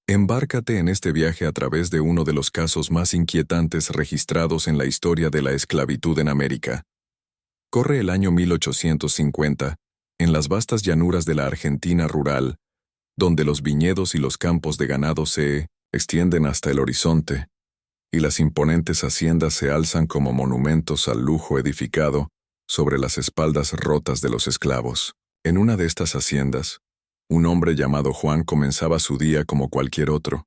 Embárcate en este viaje a través de uno de los casos más inquietantes registrados en la historia de la esclavitud en América. Corre el año 1850, en las vastas llanuras de la Argentina rural, donde los viñedos y los campos de ganado se extienden hasta el horizonte, y las imponentes haciendas se alzan como monumentos al lujo edificado sobre las espaldas rotas de los esclavos. En una de estas haciendas, un hombre llamado Juan comenzaba su día como cualquier otro,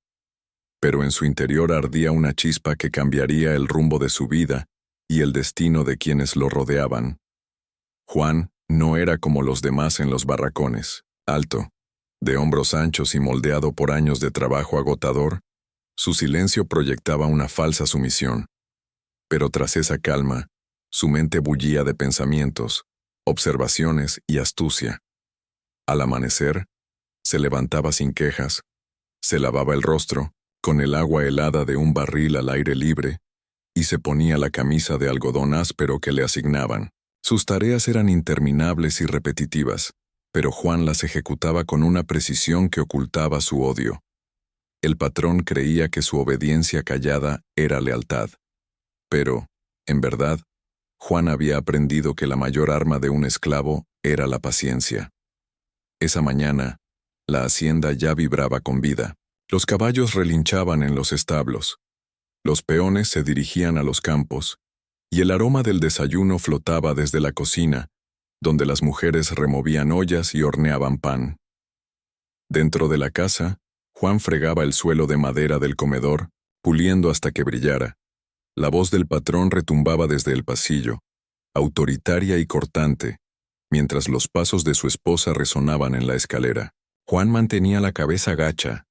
pero en su interior ardía una chispa que cambiaría el rumbo de su vida y el destino de quienes lo rodeaban. Juan no era como los demás en los barracones, alto, de hombros anchos y moldeado por años de trabajo agotador. Su silencio proyectaba una falsa sumisión. Pero tras esa calma, su mente bullía de pensamientos, observaciones y astucia. Al amanecer, se levantaba sin quejas, se lavaba el rostro, con el agua helada de un barril al aire libre, y se ponía la camisa de algodón áspero que le asignaban. Sus tareas eran interminables y repetitivas, pero Juan las ejecutaba con una precisión que ocultaba su odio. El patrón creía que su obediencia callada era lealtad. Pero, en verdad, Juan había aprendido que la mayor arma de un esclavo era la paciencia. Esa mañana, la hacienda ya vibraba con vida. Los caballos relinchaban en los establos. Los peones se dirigían a los campos, y el aroma del desayuno flotaba desde la cocina, donde las mujeres removían ollas y horneaban pan. Dentro de la casa, Juan fregaba el suelo de madera del comedor, puliendo hasta que brillara. La voz del patrón retumbaba desde el pasillo, autoritaria y cortante, mientras los pasos de su esposa resonaban en la escalera. Juan mantenía la cabeza gacha,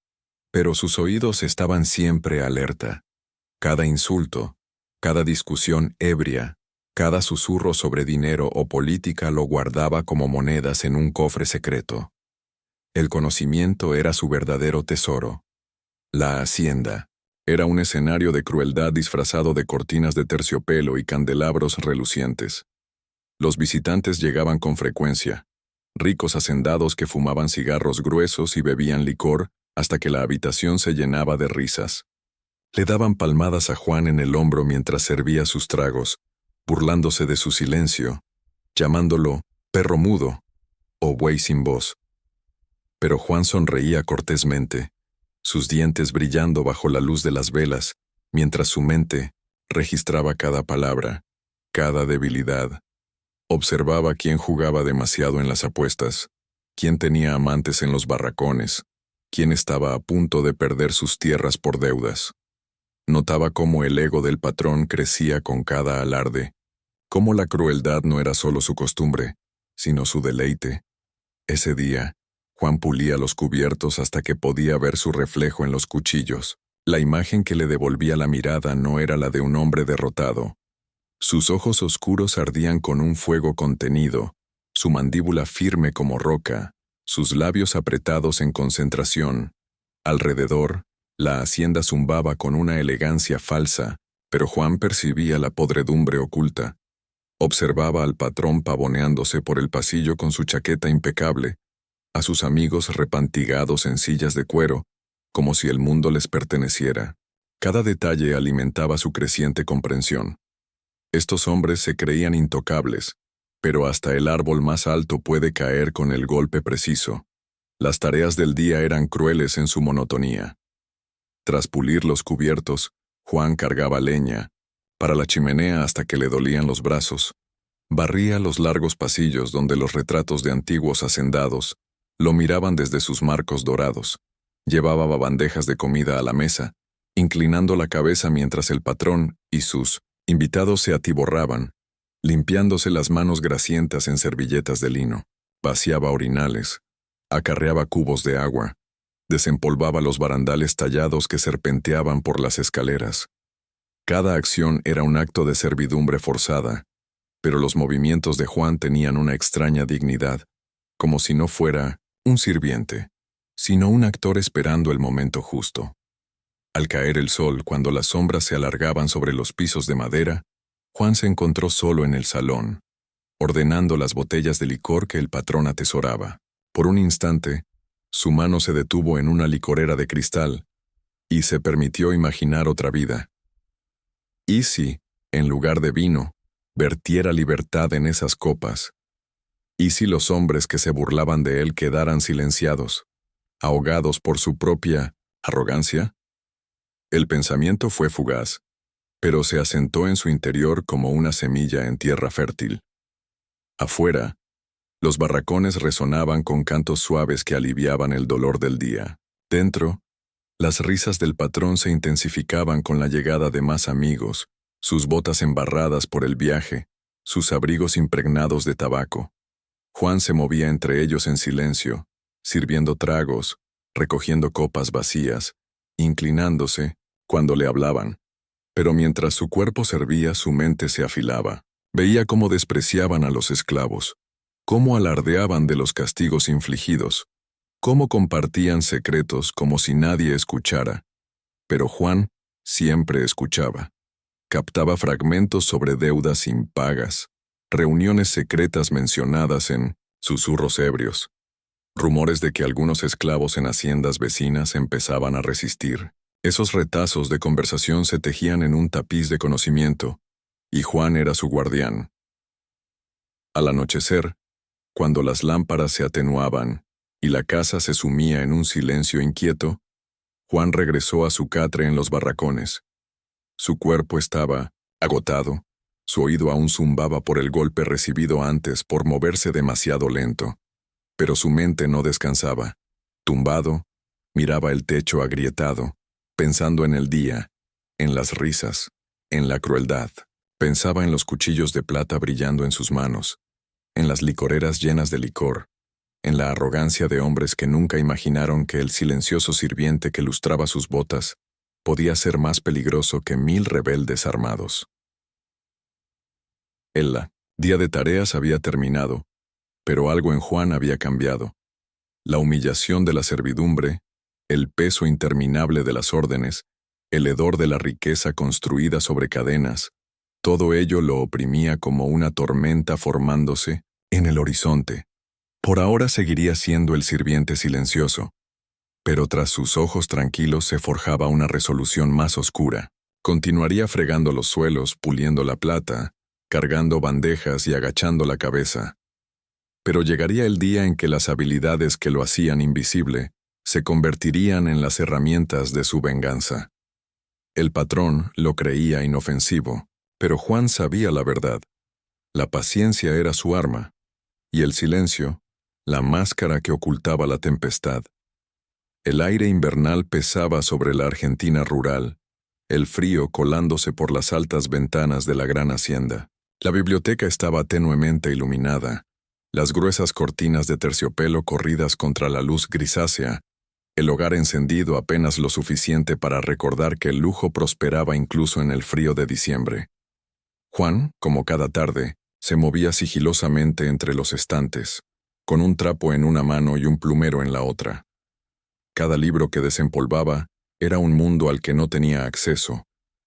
pero sus oídos estaban siempre alerta. Cada insulto, cada discusión ebria, cada susurro sobre dinero o política lo guardaba como monedas en un cofre secreto. El conocimiento era su verdadero tesoro. La hacienda era un escenario de crueldad disfrazado de cortinas de terciopelo y candelabros relucientes. Los visitantes llegaban con frecuencia, ricos hacendados que fumaban cigarros gruesos y bebían licor hasta que la habitación se llenaba de risas. Le daban palmadas a Juan en el hombro mientras servía sus tragos, burlándose de su silencio, llamándolo perro mudo o buey sin voz. Pero Juan sonreía cortésmente, sus dientes brillando bajo la luz de las velas, mientras su mente registraba cada palabra, cada debilidad. Observaba quién jugaba demasiado en las apuestas, quién tenía amantes en los barracones, quién estaba a punto de perder sus tierras por deudas. Notaba cómo el ego del patrón crecía con cada alarde, cómo la crueldad no era solo su costumbre, sino su deleite. Ese día, Juan pulía los cubiertos hasta que podía ver su reflejo en los cuchillos. La imagen que le devolvía la mirada no era la de un hombre derrotado. Sus ojos oscuros ardían con un fuego contenido, su mandíbula firme como roca, sus labios apretados en concentración. Alrededor, la hacienda zumbaba con una elegancia falsa, pero Juan percibía la podredumbre oculta. Observaba al patrón pavoneándose por el pasillo con su chaqueta impecable, a sus amigos repantigados en sillas de cuero, como si el mundo les perteneciera. Cada detalle alimentaba su creciente comprensión. Estos hombres se creían intocables, pero hasta el árbol más alto puede caer con el golpe preciso. Las tareas del día eran crueles en su monotonía. Tras pulir los cubiertos, Juan cargaba leña para la chimenea hasta que le dolían los brazos. Barría los largos pasillos donde los retratos de antiguos hacendados lo miraban desde sus marcos dorados. Llevaba bandejas de comida a la mesa, inclinando la cabeza mientras el patrón y sus invitados se atiborraban, limpiándose las manos grasientas en servilletas de lino. Vaciaba orinales, acarreaba cubos de agua, desempolvaba los barandales tallados que serpenteaban por las escaleras. Cada acción era un acto de servidumbre forzada, pero los movimientos de Juan tenían una extraña dignidad, como si no fuera un sirviente, sino un actor esperando el momento justo. Al caer el sol, cuando las sombras se alargaban sobre los pisos de madera, Juan se encontró solo en el salón, ordenando las botellas de licor que el patrón atesoraba. Por un instante, Su mano se detuvo en una licorera de cristal y se permitió imaginar otra vida. ¿Y si, en lugar de vino, vertiera libertad en esas copas? ¿Y si los hombres que se burlaban de él quedaran silenciados, ahogados por su propia arrogancia? El pensamiento fue fugaz, pero se asentó en su interior como una semilla en tierra fértil. Afuera, los barracones resonaban con cantos suaves que aliviaban el dolor del día. Dentro, las risas del patrón se intensificaban con la llegada de más amigos, sus botas embarradas por el viaje, sus abrigos impregnados de tabaco. Juan se movía entre ellos en silencio, sirviendo tragos, recogiendo copas vacías, inclinándose cuando le hablaban. Pero mientras su cuerpo servía, su mente se afilaba. Veía cómo despreciaban a los esclavos, cómo alardeaban de los castigos infligidos, cómo compartían secretos como si nadie escuchara. Pero Juan siempre escuchaba. Captaba fragmentos sobre deudas impagas, reuniones secretas mencionadas en susurros ebrios, rumores de que algunos esclavos en haciendas vecinas empezaban a resistir. Esos retazos de conversación se tejían en un tapiz de conocimiento, y Juan era su guardián. Al anochecer, cuando las lámparas se atenuaban y la casa se sumía en un silencio inquieto, Juan regresó a su catre en los barracones. Su cuerpo estaba agotado, su oído aún zumbaba por el golpe recibido antes por moverse demasiado lento, pero su mente no descansaba. Tumbado, miraba el techo agrietado, pensando en el día, en las risas, en la crueldad. Pensaba en los cuchillos de plata brillando en sus manos, en las licoreras llenas de licor, en la arrogancia de hombres que nunca imaginaron que el silencioso sirviente que lustraba sus botas podía ser más peligroso que 1000 rebeldes armados. El día de tareas había terminado, pero algo en Juan había cambiado. La humillación de la servidumbre, el peso interminable de las órdenes, el hedor de la riqueza construida sobre cadenas, todo ello lo oprimía como una tormenta formándose en el horizonte. Por ahora seguiría siendo el sirviente silencioso, pero tras sus ojos tranquilos se forjaba una resolución más oscura. Continuaría fregando los suelos, puliendo la plata, cargando bandejas y agachando la cabeza. Pero llegaría el día en que las habilidades que lo hacían invisible se convertirían en las herramientas de su venganza. El patrón lo creía inofensivo, pero Juan sabía la verdad. La paciencia era su arma, y el silencio, la máscara que ocultaba la tempestad. El aire invernal pesaba sobre la Argentina rural, el frío colándose por las altas ventanas de la gran hacienda. La biblioteca estaba tenuemente iluminada, las gruesas cortinas de terciopelo corridas contra la luz grisácea, el hogar encendido apenas lo suficiente para recordar que el lujo prosperaba incluso en el frío de diciembre. Juan, como cada tarde, se movía sigilosamente entre los estantes, con un trapo en una mano y un plumero en la otra. Cada libro que desempolvaba era un mundo al que no tenía acceso,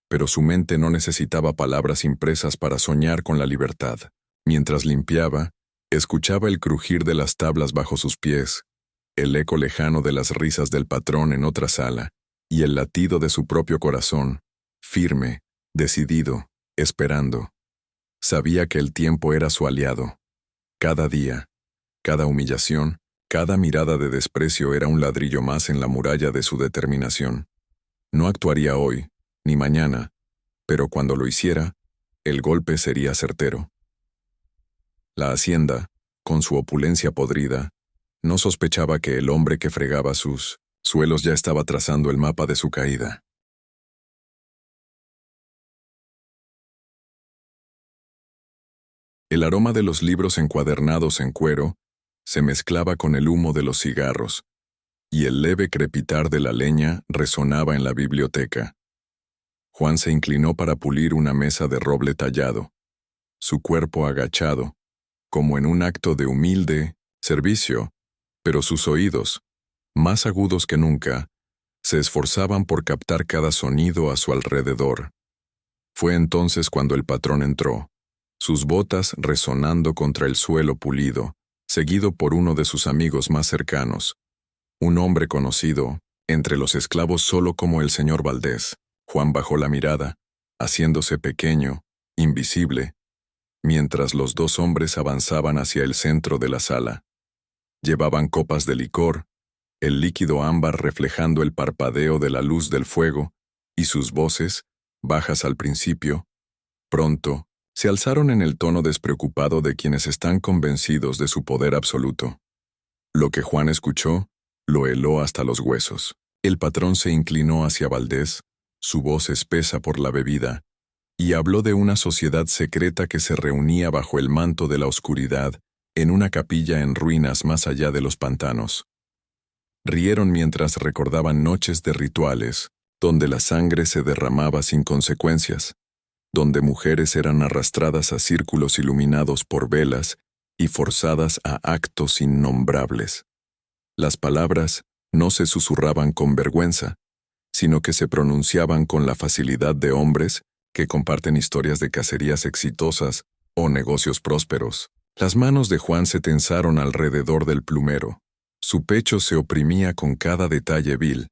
pero su mente no necesitaba palabras impresas para soñar con la libertad. Mientras limpiaba, escuchaba el crujir de las tablas bajo sus pies, el eco lejano de las risas del patrón en otra sala, y el latido de su propio corazón, firme, decidido, esperando. Sabía que el tiempo era su aliado. Cada día, cada humillación, cada mirada de desprecio era un ladrillo más en la muralla de su determinación. No actuaría hoy, ni mañana, pero cuando lo hiciera, el golpe sería certero. La hacienda, con su opulencia podrida, no sospechaba que el hombre que fregaba sus suelos ya estaba trazando el mapa de su caída. El aroma de los libros encuadernados en cuero se mezclaba con el humo de los cigarros, y el leve crepitar de la leña resonaba en la biblioteca. Juan se inclinó para pulir una mesa de roble tallado, su cuerpo agachado, como en un acto de humilde servicio, pero sus oídos, más agudos que nunca, se esforzaban por captar cada sonido a su alrededor. Fue entonces cuando el patrón entró, sus botas resonando contra el suelo pulido, seguido por uno de sus amigos más cercanos, un hombre conocido entre los esclavos solo como el señor Valdés. Juan bajó la mirada, haciéndose pequeño, invisible, mientras los dos hombres avanzaban hacia el centro de la sala. Llevaban copas de licor, el líquido ámbar reflejando el parpadeo de la luz del fuego, y sus voces, bajas al principio, pronto, se alzaron en el tono despreocupado de quienes están convencidos de su poder absoluto. Lo que Juan escuchó, lo heló hasta los huesos. El patrón se inclinó hacia Valdés, su voz espesa por la bebida, y habló de una sociedad secreta que se reunía bajo el manto de la oscuridad, en una capilla en ruinas más allá de los pantanos. Rieron mientras recordaban noches de rituales, donde la sangre se derramaba sin consecuencias, donde mujeres eran arrastradas a círculos iluminados por velas y forzadas a actos innombrables. Las palabras no se susurraban con vergüenza, sino que se pronunciaban con la facilidad de hombres que comparten historias de cacerías exitosas o negocios prósperos. Las manos de Juan se tensaron alrededor del plumero. Su pecho se oprimía con cada detalle vil.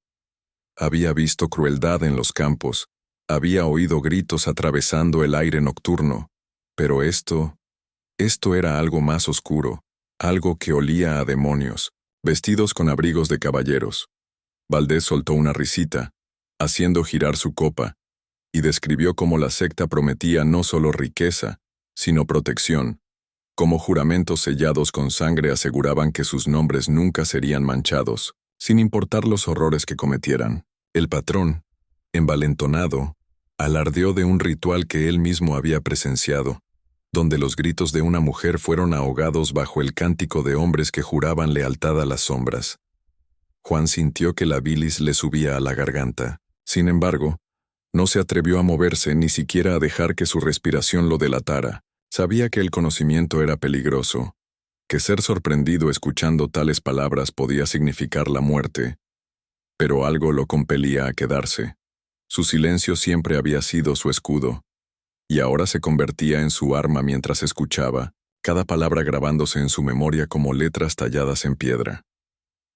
Había visto crueldad en los campos, había oído gritos atravesando el aire nocturno, pero esto era algo más oscuro, algo que olía a demonios, vestidos con abrigos de caballeros. Valdés soltó una risita, haciendo girar su copa, y describió cómo la secta prometía no solo riqueza, sino protección, cómo juramentos sellados con sangre aseguraban que sus nombres nunca serían manchados, sin importar los horrores que cometieran. El patrón, envalentonado, alardeó de un ritual que él mismo había presenciado, donde los gritos de una mujer fueron ahogados bajo el cántico de hombres que juraban lealtad a las sombras. Juan sintió que la bilis le subía a la garganta. Sin embargo, no se atrevió a moverse ni siquiera a dejar que su respiración lo delatara. Sabía que el conocimiento era peligroso, que ser sorprendido escuchando tales palabras podía significar la muerte, pero algo lo compelía a quedarse. Su silencio siempre había sido su escudo, y ahora se convertía en su arma mientras escuchaba, cada palabra grabándose en su memoria como letras talladas en piedra.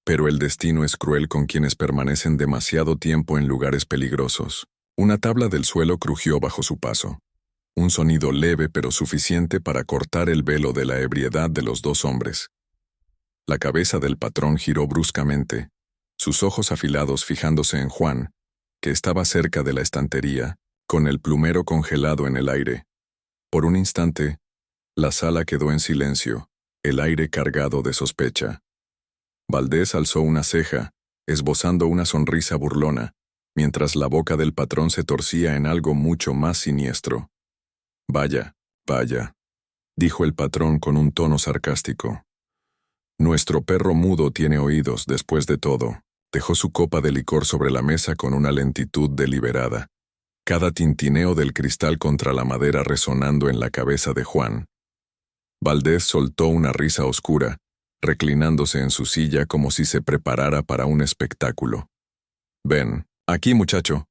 Pero el destino es cruel con quienes permanecen demasiado tiempo en lugares peligrosos. Una tabla del suelo crujió bajo su paso. Un sonido leve pero suficiente para cortar el velo de la ebriedad de los dos hombres. La cabeza del patrón giró bruscamente, sus ojos afilados fijándose en Juan, que estaba cerca de la estantería, con el plumero congelado en el aire. Por un instante, la sala quedó en silencio, el aire cargado de sospecha. Valdés alzó una ceja, esbozando una sonrisa burlona, mientras la boca del patrón se torcía en algo mucho más siniestro. «Vaya, vaya», dijo el patrón con un tono sarcástico. «Nuestro perro mudo tiene oídos, después de todo». Dejó su copa de licor sobre la mesa con una lentitud deliberada, cada tintineo del cristal contra la madera resonando en la cabeza de Juan. Valdés soltó una risa oscura, reclinándose en su silla como si se preparara para un espectáculo. «Ven, aquí, muchacho»,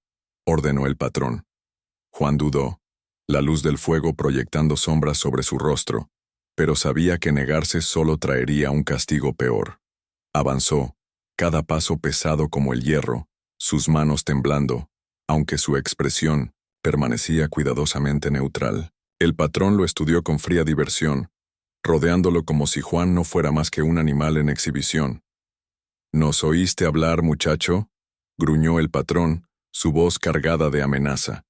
ordenó el patrón. Juan dudó, la luz del fuego proyectando sombras sobre su rostro, pero sabía que negarse solo traería un castigo peor. Avanzó, cada paso pesado como el hierro, sus manos temblando, aunque su expresión permanecía cuidadosamente neutral. El patrón lo estudió con fría diversión, rodeándolo como si Juan no fuera más que un animal en exhibición. «¿Nos oíste hablar, muchacho?», gruñó el patrón, su voz cargada de amenaza.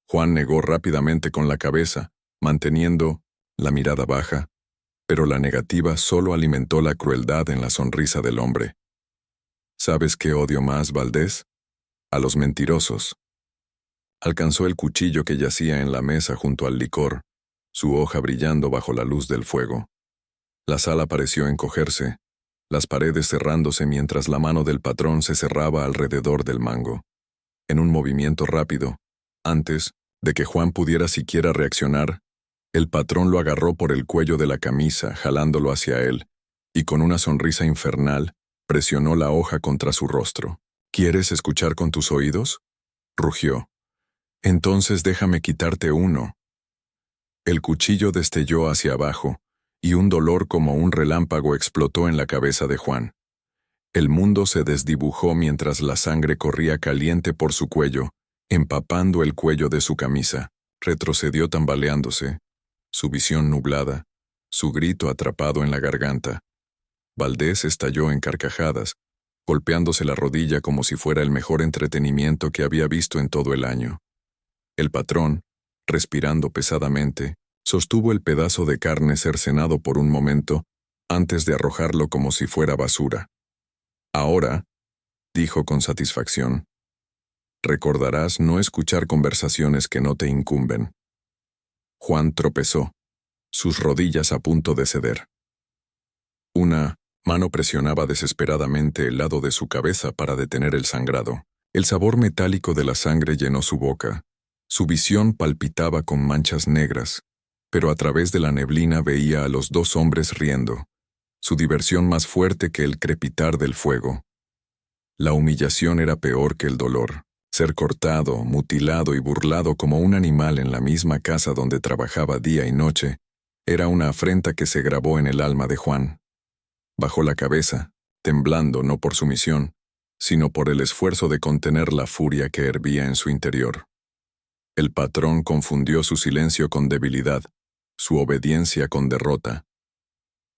Juan negó rápidamente con la cabeza, manteniendo la mirada baja, pero la negativa solo alimentó la crueldad en la sonrisa del hombre. «¿Sabes qué odio más, Valdés? A los mentirosos». Alcanzó el cuchillo que yacía en la mesa junto al licor, su hoja brillando bajo la luz del fuego. La sala pareció encogerse, las paredes cerrándose mientras la mano del patrón se cerraba alrededor del mango. En un movimiento rápido, antes de que Juan pudiera siquiera reaccionar, el patrón lo agarró por el cuello de la camisa, jalándolo hacia él, y con una sonrisa infernal, presionó la hoja contra su rostro. «¿Quieres escuchar con tus oídos?», rugió. «Entonces déjame quitarte uno». El cuchillo destelló hacia abajo, y un dolor como un relámpago explotó en la cabeza de Juan. El mundo se desdibujó mientras la sangre corría caliente por su cuello, empapando el cuello de su camisa. Retrocedió tambaleándose, su visión nublada, su grito atrapado en la garganta. Valdés estalló en carcajadas, golpeándose la rodilla como si fuera el mejor entretenimiento que había visto en todo el año. El patrón, respirando pesadamente, sostuvo el pedazo de carne cercenado por un momento, antes de arrojarlo como si fuera basura. Ahora, dijo con satisfacción, recordarás no escuchar conversaciones que no te incumben. Juan tropezó, sus rodillas a punto de ceder. Una mano presionaba desesperadamente el lado de su cabeza para detener el sangrado. El sabor metálico de la sangre llenó su boca. Su visión palpitaba con manchas negras, pero a través de la neblina veía a los dos hombres riendo, su diversión más fuerte que el crepitar del fuego. La humillación era peor que el dolor. Ser cortado, mutilado y burlado como un animal en la misma casa donde trabajaba día y noche, era una afrenta que se grabó en el alma de Juan. Bajó la cabeza, temblando no por su misión, sino por el esfuerzo de contener la furia que hervía en su interior. El patrón confundió su silencio con debilidad, su obediencia con derrota.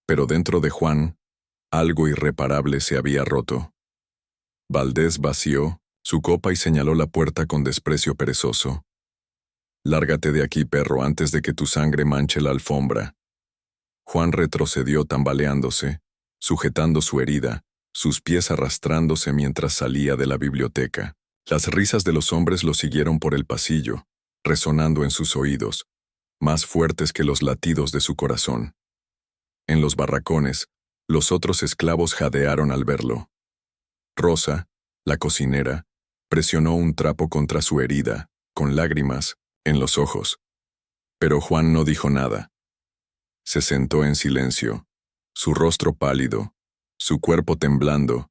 Pero dentro de Juan, algo irreparable se había roto. Valdés vació su copa y señaló la puerta con desprecio perezoso. «Lárgate de aquí, perro, antes de que tu sangre manche la alfombra». Juan retrocedió tambaleándose, sujetando su herida, sus pies arrastrándose mientras salía de la biblioteca. Las risas de los hombres lo siguieron por el pasillo, resonando en sus oídos, más fuertes que los latidos de su corazón. En los barracones, los otros esclavos jadearon al verlo. Rosa, la cocinera, presionó un trapo contra su herida, con lágrimas en los ojos. Pero Juan no dijo nada. Se sentó en silencio, su rostro pálido, su cuerpo temblando,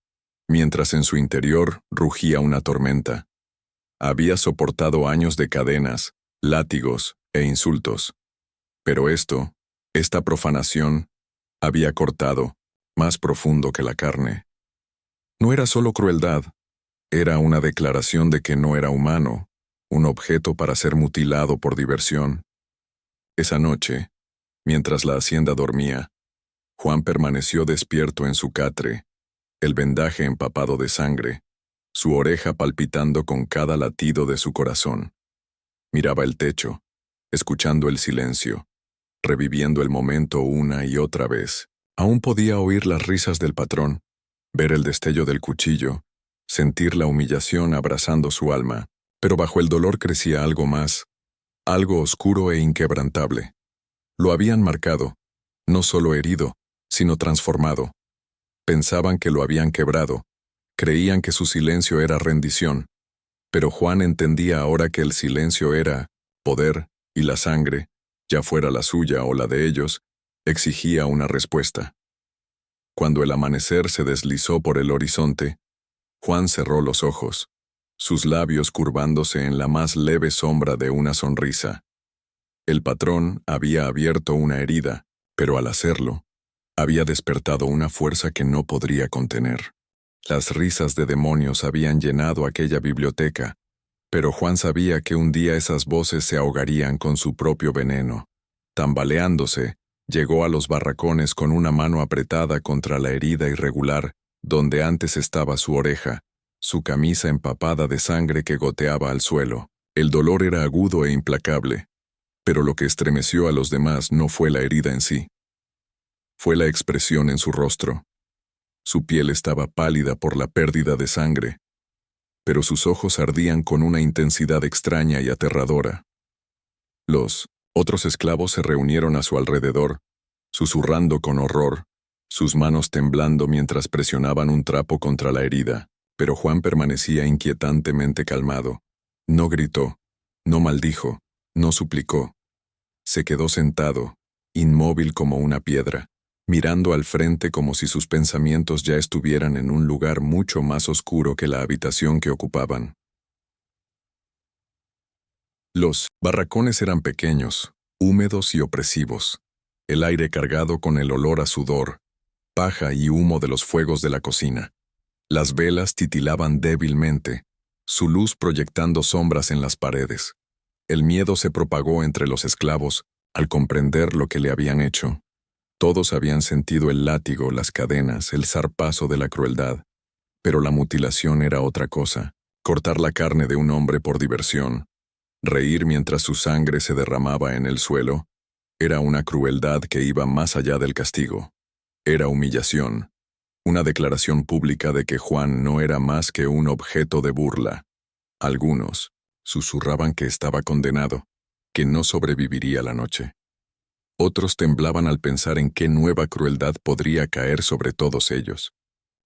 mientras en su interior rugía una tormenta. Había soportado años de cadenas, látigos e insultos. Pero esta profanación, había cortado, más profundo que la carne. No era solo crueldad, era una declaración de que no era humano, un objeto para ser mutilado por diversión. Esa noche, mientras la hacienda dormía, Juan permaneció despierto en su catre, el vendaje empapado de sangre, su oreja palpitando con cada latido de su corazón. Miraba el techo, escuchando el silencio, reviviendo el momento una y otra vez. Aún podía oír las risas del patrón, ver el destello del cuchillo, sentir la humillación abrazando su alma, pero bajo el dolor crecía algo más, algo oscuro e inquebrantable. Lo habían marcado, no solo herido, sino transformado. Pensaban que lo habían quebrado, creían que su silencio era rendición, pero Juan entendía ahora que el silencio era poder, y la sangre, ya fuera la suya o la de ellos, exigía una respuesta. Cuando el amanecer se deslizó por el horizonte, Juan cerró los ojos, sus labios curvándose en la más leve sombra de una sonrisa. El patrón había abierto una herida, pero al hacerlo, había despertado una fuerza que no podría contener. Las risas de demonios habían llenado aquella biblioteca, pero Juan sabía que un día esas voces se ahogarían con su propio veneno. Tambaleándose, llegó a los barracones con una mano apretada contra la herida irregular, donde antes estaba su oreja, su camisa empapada de sangre que goteaba al suelo. El dolor era agudo e implacable, pero lo que estremeció a los demás no fue la herida en sí. Fue la expresión en su rostro. Su piel estaba pálida por la pérdida de sangre, pero sus ojos ardían con una intensidad extraña y aterradora. Los otros esclavos se reunieron a su alrededor, susurrando con horror, sus manos temblando mientras presionaban un trapo contra la herida, pero Juan permanecía inquietantemente calmado. No gritó, no maldijo, no suplicó. Se quedó sentado, inmóvil como una piedra, mirando al frente como si sus pensamientos ya estuvieran en un lugar mucho más oscuro que la habitación que ocupaban. Los barracones eran pequeños, húmedos y opresivos, el aire cargado con el olor a sudor, paja y humo de los fuegos de la cocina. Las velas titilaban débilmente, su luz proyectando sombras en las paredes. El miedo se propagó entre los esclavos al comprender lo que le habían hecho. Todos habían sentido el látigo, las cadenas, el zarpazo de la crueldad. Pero la mutilación era otra cosa. Cortar la carne de un hombre por diversión, reír mientras su sangre se derramaba en el suelo, era una crueldad que iba más allá del castigo. Era humillación, una declaración pública de que Juan no era más que un objeto de burla. Algunos susurraban que estaba condenado, que no sobreviviría la noche. Otros temblaban al pensar en qué nueva crueldad podría caer sobre todos ellos.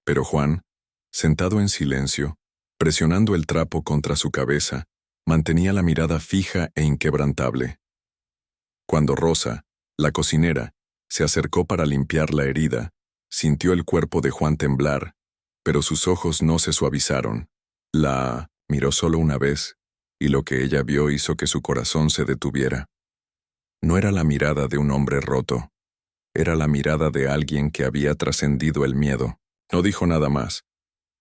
Pero Juan, sentado en silencio, presionando el trapo contra su cabeza, mantenía la mirada fija e inquebrantable. Cuando Rosa, la cocinera, se acercó para limpiar la herida, sintió el cuerpo de Juan temblar, pero sus ojos no se suavizaron. La miró solo una vez, y lo que ella vio hizo que su corazón se detuviera. No era la mirada de un hombre roto, era la mirada de alguien que había trascendido el miedo. No dijo nada más,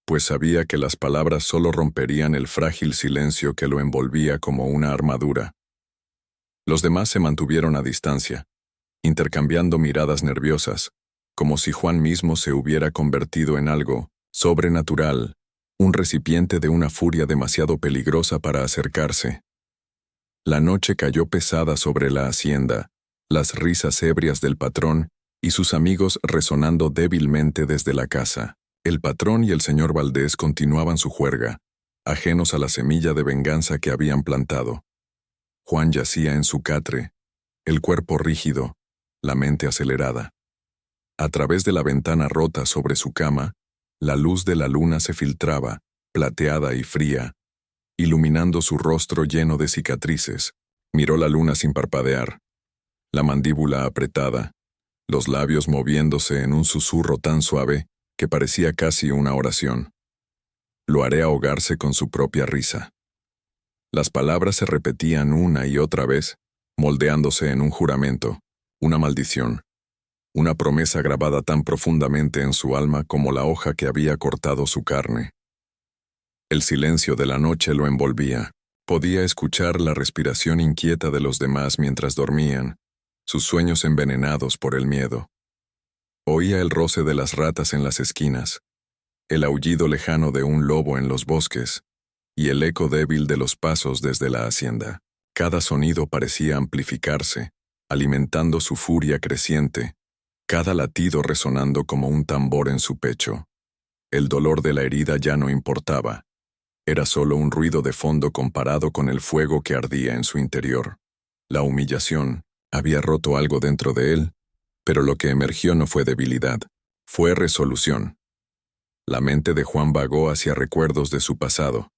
pues sabía que las palabras solo romperían el frágil silencio que lo envolvía como una armadura. Los demás se mantuvieron a distancia, intercambiando miradas nerviosas, como si Juan mismo se hubiera convertido en algo sobrenatural, un recipiente de una furia demasiado peligrosa para acercarse. La noche cayó pesada sobre la hacienda, las risas ebrias del patrón y sus amigos resonando débilmente desde la casa. El patrón y el señor Valdés continuaban su juerga, ajenos a la semilla de venganza que habían plantado. Juan yacía en su catre, el cuerpo rígido, la mente acelerada. A través de la ventana rota sobre su cama, la luz de la luna se filtraba, plateada y fría, iluminando su rostro lleno de cicatrices. Miró la luna sin parpadear, la mandíbula apretada, los labios moviéndose en un susurro tan suave que parecía casi una oración. Lo haré ahogarse con su propia risa. Las palabras se repetían una y otra vez, moldeándose en un juramento, una maldición, una promesa grabada tan profundamente en su alma como la hoja que había cortado su carne. El silencio de la noche lo envolvía. Podía escuchar la respiración inquieta de los demás mientras dormían, sus sueños envenenados por el miedo. Oía el roce de las ratas en las esquinas, el aullido lejano de un lobo en los bosques, y el eco débil de los pasos desde la hacienda. Cada sonido parecía amplificarse, alimentando su furia creciente, cada latido resonando como un tambor en su pecho. El dolor de la herida ya no importaba. Era solo un ruido de fondo comparado con el fuego que ardía en su interior. La humillación había roto algo dentro de él, pero lo que emergió no fue debilidad, fue resolución. La mente de Juan vagó hacia recuerdos de su pasado,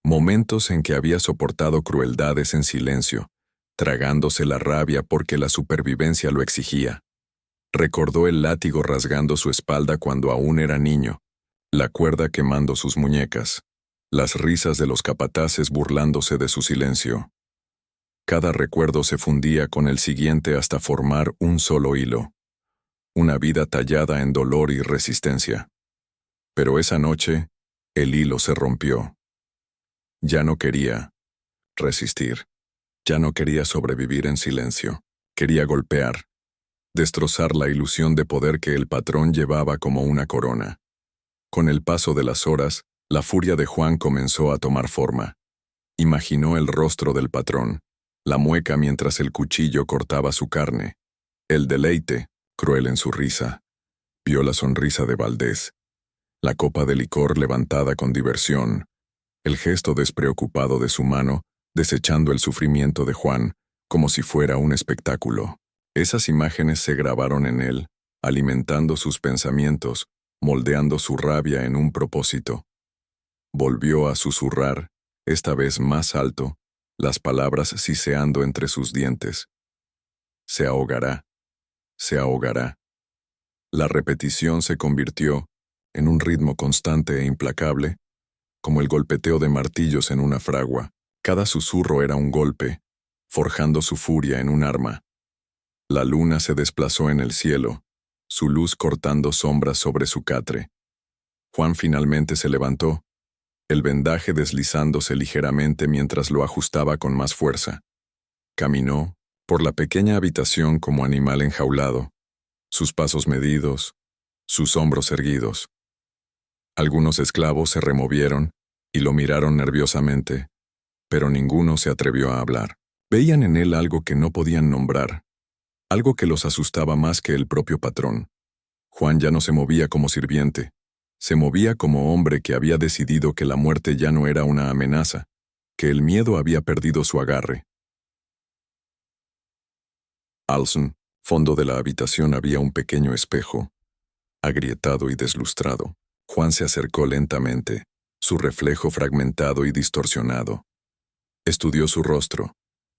momentos en que había soportado crueldades en silencio, tragándose la rabia porque la supervivencia lo exigía. Recordó el látigo rasgando su espalda cuando aún era niño, la cuerda quemando sus muñecas, las risas de los capataces burlándose de su silencio. Cada recuerdo se fundía con el siguiente hasta formar un solo hilo, una vida tallada en dolor y resistencia. Pero esa noche, el hilo se rompió. Ya no quería resistir, ya no quería sobrevivir en silencio, quería golpear, destrozar la ilusión de poder que el patrón llevaba como una corona. Con el paso de las horas, la furia de Juan comenzó a tomar forma. Imaginó el rostro del patrón, la mueca mientras el cuchillo cortaba su carne, el deleite, cruel en su risa. Vio la sonrisa de Valdés, la copa de licor levantada con diversión, el gesto despreocupado de su mano, desechando el sufrimiento de Juan, como si fuera un espectáculo. Esas imágenes se grabaron en él, alimentando sus pensamientos, moldeando su rabia en un propósito. Volvió a susurrar, esta vez más alto, las palabras siseando entre sus dientes. Se ahogará, se ahogará. La repetición se convirtió en un ritmo constante e implacable, como el golpeteo de martillos en una fragua. Cada susurro era un golpe, forjando su furia en un arma. La luna se desplazó en el cielo, su luz cortando sombras sobre su catre. Juan finalmente se levantó, el vendaje deslizándose ligeramente mientras lo ajustaba con más fuerza. Caminó por la pequeña habitación como animal enjaulado, sus pasos medidos, sus hombros erguidos. Algunos esclavos se removieron y lo miraron nerviosamente, pero ninguno se atrevió a hablar. Veían en él algo que no podían nombrar, algo que los asustaba más que el propio patrón. Juan ya no se movía como sirviente, se movía como hombre que había decidido que la muerte ya no era una amenaza, que el miedo había perdido su agarre. Alson, fondo de la habitación había un pequeño espejo, agrietado y deslustrado. Juan se acercó lentamente, su reflejo fragmentado y distorsionado. Estudió su rostro,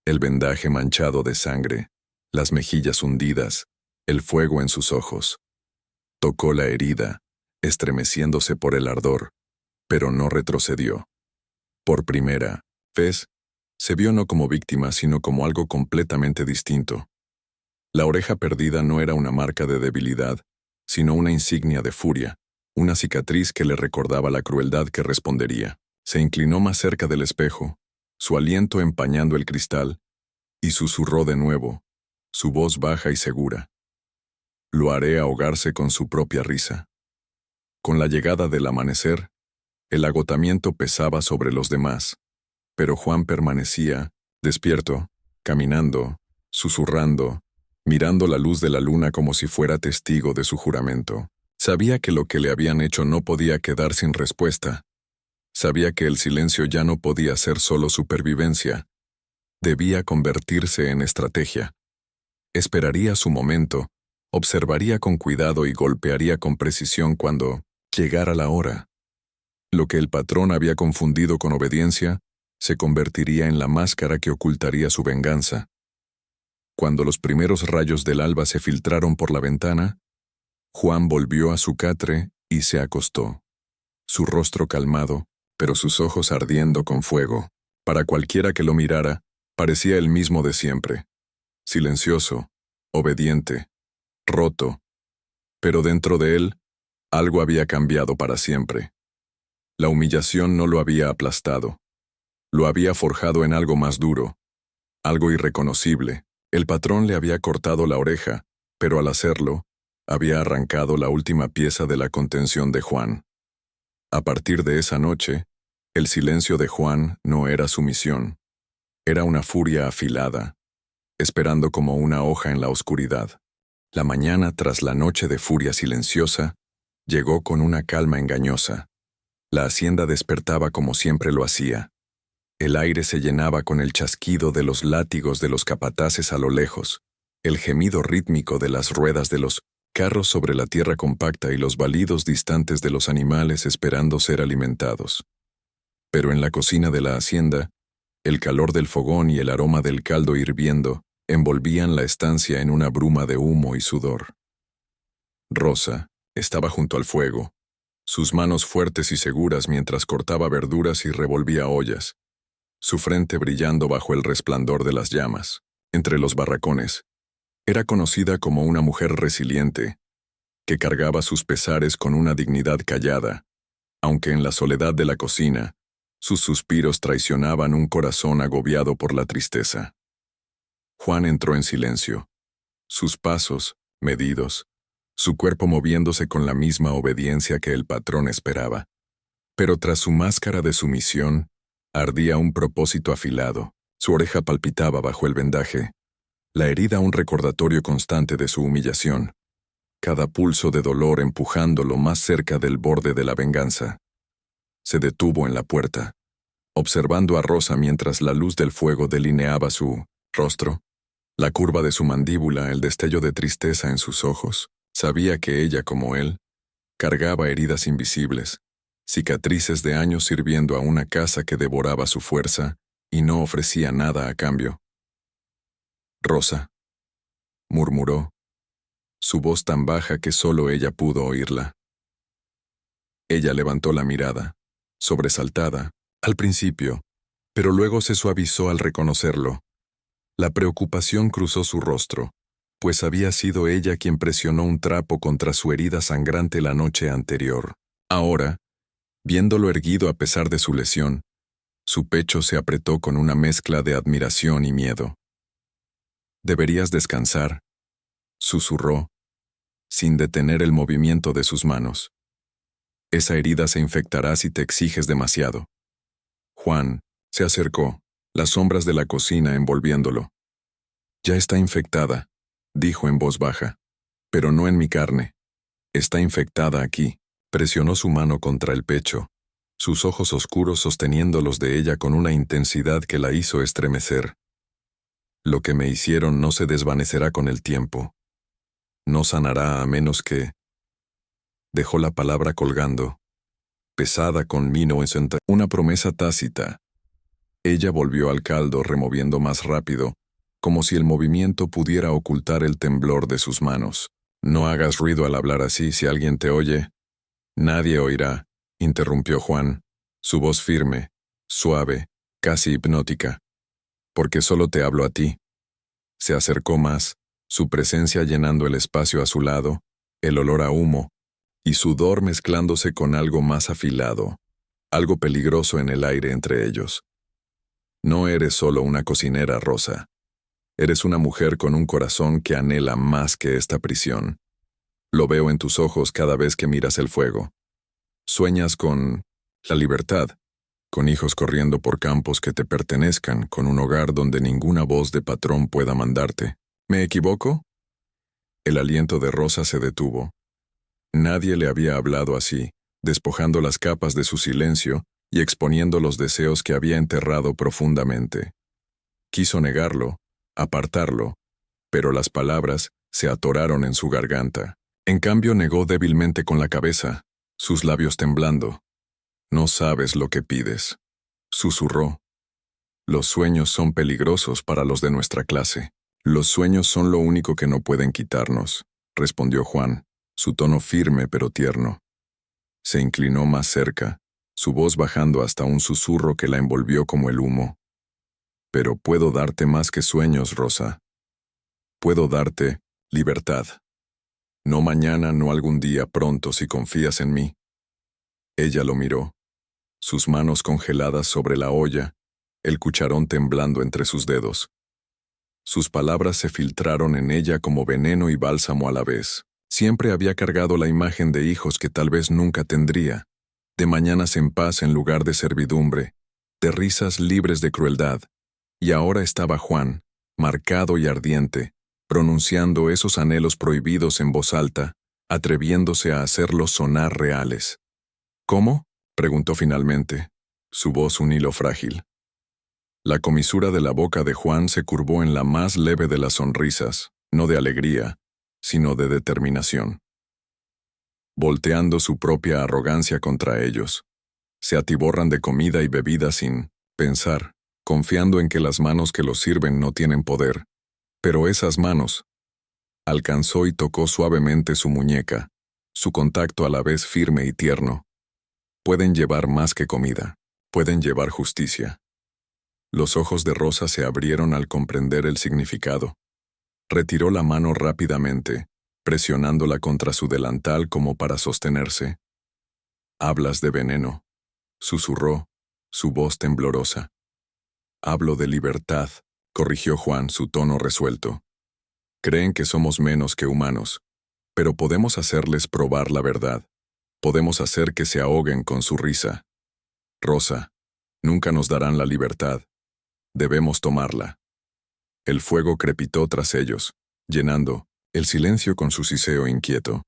el vendaje manchado de sangre, las mejillas hundidas, el fuego en sus ojos. Tocó la herida, estremeciéndose por el ardor, pero no retrocedió. Por primera vez, se vio no como víctima, sino como algo completamente distinto. La oreja perdida no era una marca de debilidad, sino una insignia de furia, una cicatriz que le recordaba la crueldad que respondería. Se inclinó más cerca del espejo, su aliento empañando el cristal, y susurró de nuevo, su voz baja y segura. Lo haré ahogarse con su propia risa. Con la llegada del amanecer, el agotamiento pesaba sobre los demás, pero Juan permanecía, despierto, caminando, susurrando, mirando la luz de la luna como si fuera testigo de su juramento. Sabía que lo que le habían hecho no podía quedar sin respuesta. Sabía que el silencio ya no podía ser solo supervivencia. Debía convertirse en estrategia. Esperaría su momento, observaría con cuidado y golpearía con precisión cuando llegara la hora. Lo que el patrón había confundido con obediencia se convertiría en la máscara que ocultaría su venganza. Cuando los primeros rayos del alba se filtraron por la ventana, Juan volvió a su catre y se acostó. Su rostro calmado, pero sus ojos ardiendo con fuego. Para cualquiera que lo mirara, parecía el mismo de siempre. Silencioso, obediente, roto. Pero dentro de él, algo había cambiado para siempre. La humillación no lo había aplastado. Lo había forjado en algo más duro, algo irreconocible. El patrón le había cortado la oreja, pero al hacerlo, había arrancado la última pieza de la contención de Juan. A partir de esa noche, el silencio de Juan no era sumisión. Era una furia afilada, esperando como una hoja en la oscuridad. La mañana tras la noche de furia silenciosa, llegó con una calma engañosa. La hacienda despertaba como siempre lo hacía. El aire se llenaba con el chasquido de los látigos de los capataces a lo lejos, el gemido rítmico de las ruedas de los carros sobre la tierra compacta y los balidos distantes de los animales esperando ser alimentados. Pero en la cocina de la hacienda, el calor del fogón y el aroma del caldo hirviendo envolvían la estancia en una bruma de humo y sudor. Rosa estaba junto al fuego, sus manos fuertes y seguras mientras cortaba verduras y revolvía ollas, su frente brillando bajo el resplandor de las llamas. Entre los barracones, era conocida como una mujer resiliente, que cargaba sus pesares con una dignidad callada, aunque en la soledad de la cocina, sus suspiros traicionaban un corazón agobiado por la tristeza. Juan entró en silencio, sus pasos, medidos, su cuerpo moviéndose con la misma obediencia que el patrón esperaba. Pero tras su máscara de sumisión, ardía un propósito afilado, su oreja palpitaba bajo el vendaje, la herida un recordatorio constante de su humillación, cada pulso de dolor empujándolo más cerca del borde de la venganza. Se detuvo en la puerta, observando a Rosa mientras la luz del fuego delineaba su rostro, la curva de su mandíbula, el destello de tristeza en sus ojos. Sabía que ella, como él, cargaba heridas invisibles, cicatrices de años sirviendo a una casa que devoraba su fuerza y no ofrecía nada a cambio. «Rosa», murmuró, su voz tan baja que solo ella pudo oírla. Ella levantó la mirada, sobresaltada, al principio, pero luego se suavizó al reconocerlo. La preocupación cruzó su rostro, pues había sido ella quien presionó un trapo contra su herida sangrante la noche anterior. Ahora, viéndolo erguido a pesar de su lesión, su pecho se apretó con una mezcla de admiración y miedo. «Deberías descansar», susurró, sin detener el movimiento de sus manos. «Esa herida se infectará si te exiges demasiado». Juan se acercó, las sombras de la cocina envolviéndolo. «Ya está infectada», dijo en voz baja, «pero no en mi carne. Está infectada aquí». Presionó su mano contra el pecho, sus ojos oscuros sosteniendo los de ella con una intensidad que la hizo estremecer. «Lo que me hicieron no se desvanecerá con el tiempo. No sanará a menos que...» Dejó la palabra colgando, pesada con vino en una promesa tácita. Ella volvió al caldo removiendo más rápido, como si el movimiento pudiera ocultar el temblor de sus manos. «No hagas ruido al hablar así, si alguien te oye». «Nadie oirá», interrumpió Juan, su voz firme, suave, casi hipnótica. «Porque solo te hablo a ti». Se acercó más, su presencia llenando el espacio a su lado, el olor a humo, y sudor mezclándose con algo más afilado, algo peligroso en el aire entre ellos. «No eres solo una cocinera, Rosa. Eres una mujer con un corazón que anhela más que esta prisión. Lo veo en tus ojos cada vez que miras el fuego. Sueñas con la libertad, con hijos corriendo por campos que te pertenezcan, con un hogar donde ninguna voz de patrón pueda mandarte. ¿Me equivoco?» El aliento de Rosa se detuvo. Nadie le había hablado así, despojando las capas de su silencio y exponiendo los deseos que había enterrado profundamente. Quiso negarlo, apartarlo, pero las palabras se atoraron en su garganta. En cambio negó débilmente con la cabeza, sus labios temblando. «No sabes lo que pides», susurró. «Los sueños son peligrosos para los de nuestra clase. Los sueños son lo único que no pueden quitarnos», respondió Juan, su tono firme pero tierno. Se inclinó más cerca, su voz bajando hasta un susurro que la envolvió como el humo. «Pero puedo darte más que sueños, Rosa. Puedo darte libertad. No mañana, no algún día pronto si confías en mí». Ella lo miró, sus manos congeladas sobre la olla, el cucharón temblando entre sus dedos. Sus palabras se filtraron en ella como veneno y bálsamo a la vez. Siempre había cargado la imagen de hijos que tal vez nunca tendría, de mañanas en paz en lugar de servidumbre, de risas libres de crueldad. Y ahora estaba Juan, marcado y ardiente, pronunciando esos anhelos prohibidos en voz alta, atreviéndose a hacerlos sonar reales. «¿Cómo?», preguntó finalmente, su voz un hilo frágil. La comisura de la boca de Juan se curvó en la más leve de las sonrisas, no de alegría, sino de determinación. Volteando su propia arrogancia contra ellos, se atiborran de comida y bebida sin pensar, confiando en que las manos que los sirven no tienen poder. Pero esas manos... Alcanzó y tocó suavemente su muñeca, su contacto a la vez firme y tierno. Pueden llevar más que comida, pueden llevar justicia. Los ojos de Rosa se abrieron al comprender el significado. Retiró la mano rápidamente, presionándola contra su delantal como para sostenerse. «Hablas de veneno», susurró, su voz temblorosa. «Hablo de libertad», corrigió Juan, su tono resuelto. «Creen que somos menos que humanos, pero podemos hacerles probar la verdad. Podemos hacer que se ahoguen con su risa. Rosa, nunca nos darán la libertad. Debemos tomarla». El fuego crepitó tras ellos, llenando el silencio con su siseo inquieto.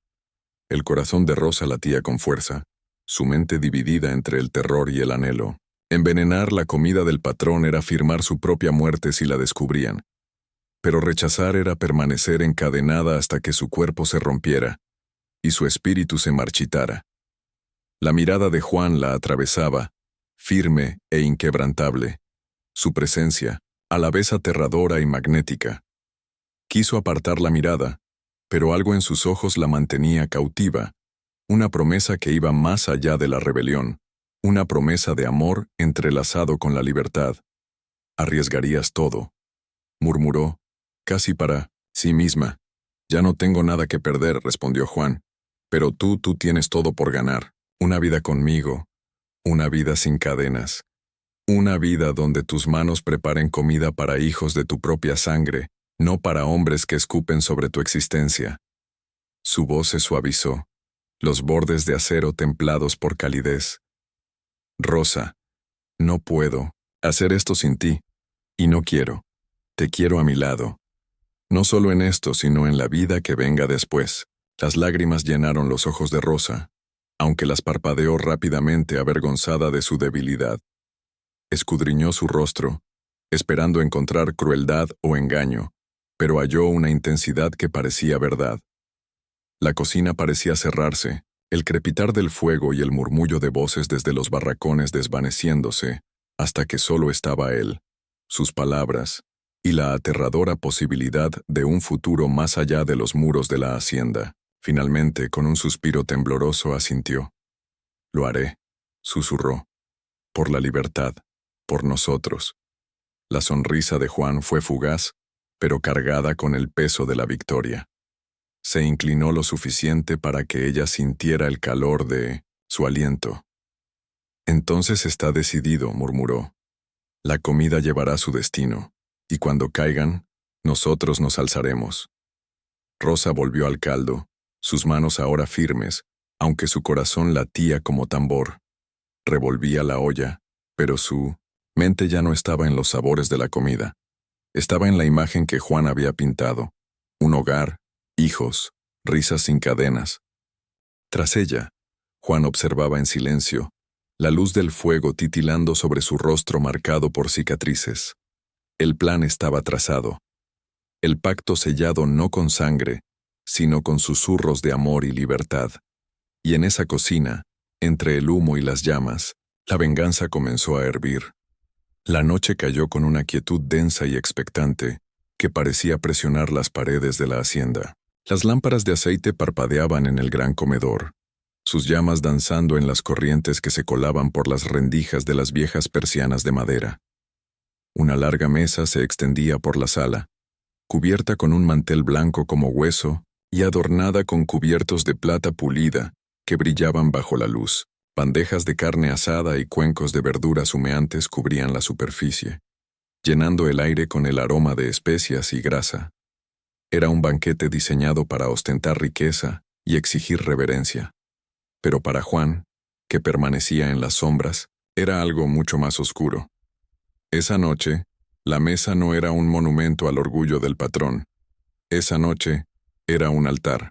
El corazón de Rosa latía con fuerza, su mente dividida entre el terror y el anhelo. Envenenar la comida del patrón era firmar su propia muerte si la descubrían. Pero rechazar era permanecer encadenada hasta que su cuerpo se rompiera y su espíritu se marchitara. La mirada de Juan la atravesaba, firme e inquebrantable. Su presencia, a la vez aterradora y magnética. Quiso apartar la mirada, pero algo en sus ojos la mantenía cautiva, una promesa que iba más allá de la rebelión, una promesa de amor entrelazado con la libertad. «Arriesgarías todo», murmuró, casi para sí misma. «Ya no tengo nada que perder», respondió Juan, «pero tú tienes todo por ganar. Una vida conmigo, una vida sin cadenas, una vida donde tus manos preparen comida para hijos de tu propia sangre, no para hombres que escupen sobre tu existencia. Su voz se suavizó, los bordes de acero templados por calidez. Rosa, no puedo hacer esto sin ti, y no quiero. Te quiero a mi lado. No solo en esto, sino en la vida que venga después. Las lágrimas llenaron los ojos de Rosa, aunque las parpadeó rápidamente avergonzada de su debilidad. Escudriñó su rostro, esperando encontrar crueldad o engaño, pero halló una intensidad que parecía verdad. La cocina parecía cerrarse, el crepitar del fuego y el murmullo de voces desde los barracones desvaneciéndose, hasta que solo estaba él, sus palabras, y la aterradora posibilidad de un futuro más allá de los muros de la hacienda. Finalmente, con un suspiro tembloroso, asintió. Lo haré, susurró. Por la libertad, por nosotros. La sonrisa de Juan fue fugaz, pero cargada con el peso de la victoria. Se inclinó lo suficiente para que ella sintiera el calor de su aliento. Entonces está decidido, murmuró. La comida llevará su destino, y cuando caigan, nosotros nos alzaremos. Rosa volvió al caldo, sus manos ahora firmes, aunque su corazón latía como tambor. Revolvía la olla, pero su mente ya no estaba en los sabores de la comida. Estaba en la imagen que Juan había pintado. Un hogar, hijos, risas sin cadenas. Tras ella, Juan observaba en silencio, la luz del fuego titilando sobre su rostro marcado por cicatrices. El plan estaba trazado. El pacto sellado no con sangre, sino con susurros de amor y libertad. Y en esa cocina, entre el humo y las llamas, la venganza comenzó a hervir. La noche cayó con una quietud densa y expectante, que parecía presionar las paredes de la hacienda. Las lámparas de aceite parpadeaban en el gran comedor, sus llamas danzando en las corrientes que se colaban por las rendijas de las viejas persianas de madera. Una larga mesa se extendía por la sala, cubierta con un mantel blanco como hueso y adornada con cubiertos de plata pulida que brillaban bajo la luz. Bandejas de carne asada y cuencos de verduras humeantes cubrían la superficie, llenando el aire con el aroma de especias y grasa. Era un banquete diseñado para ostentar riqueza y exigir reverencia. Pero para Juan, que permanecía en las sombras, era algo mucho más oscuro. Esa noche, la mesa no era un monumento al orgullo del patrón. Esa noche, era un altar.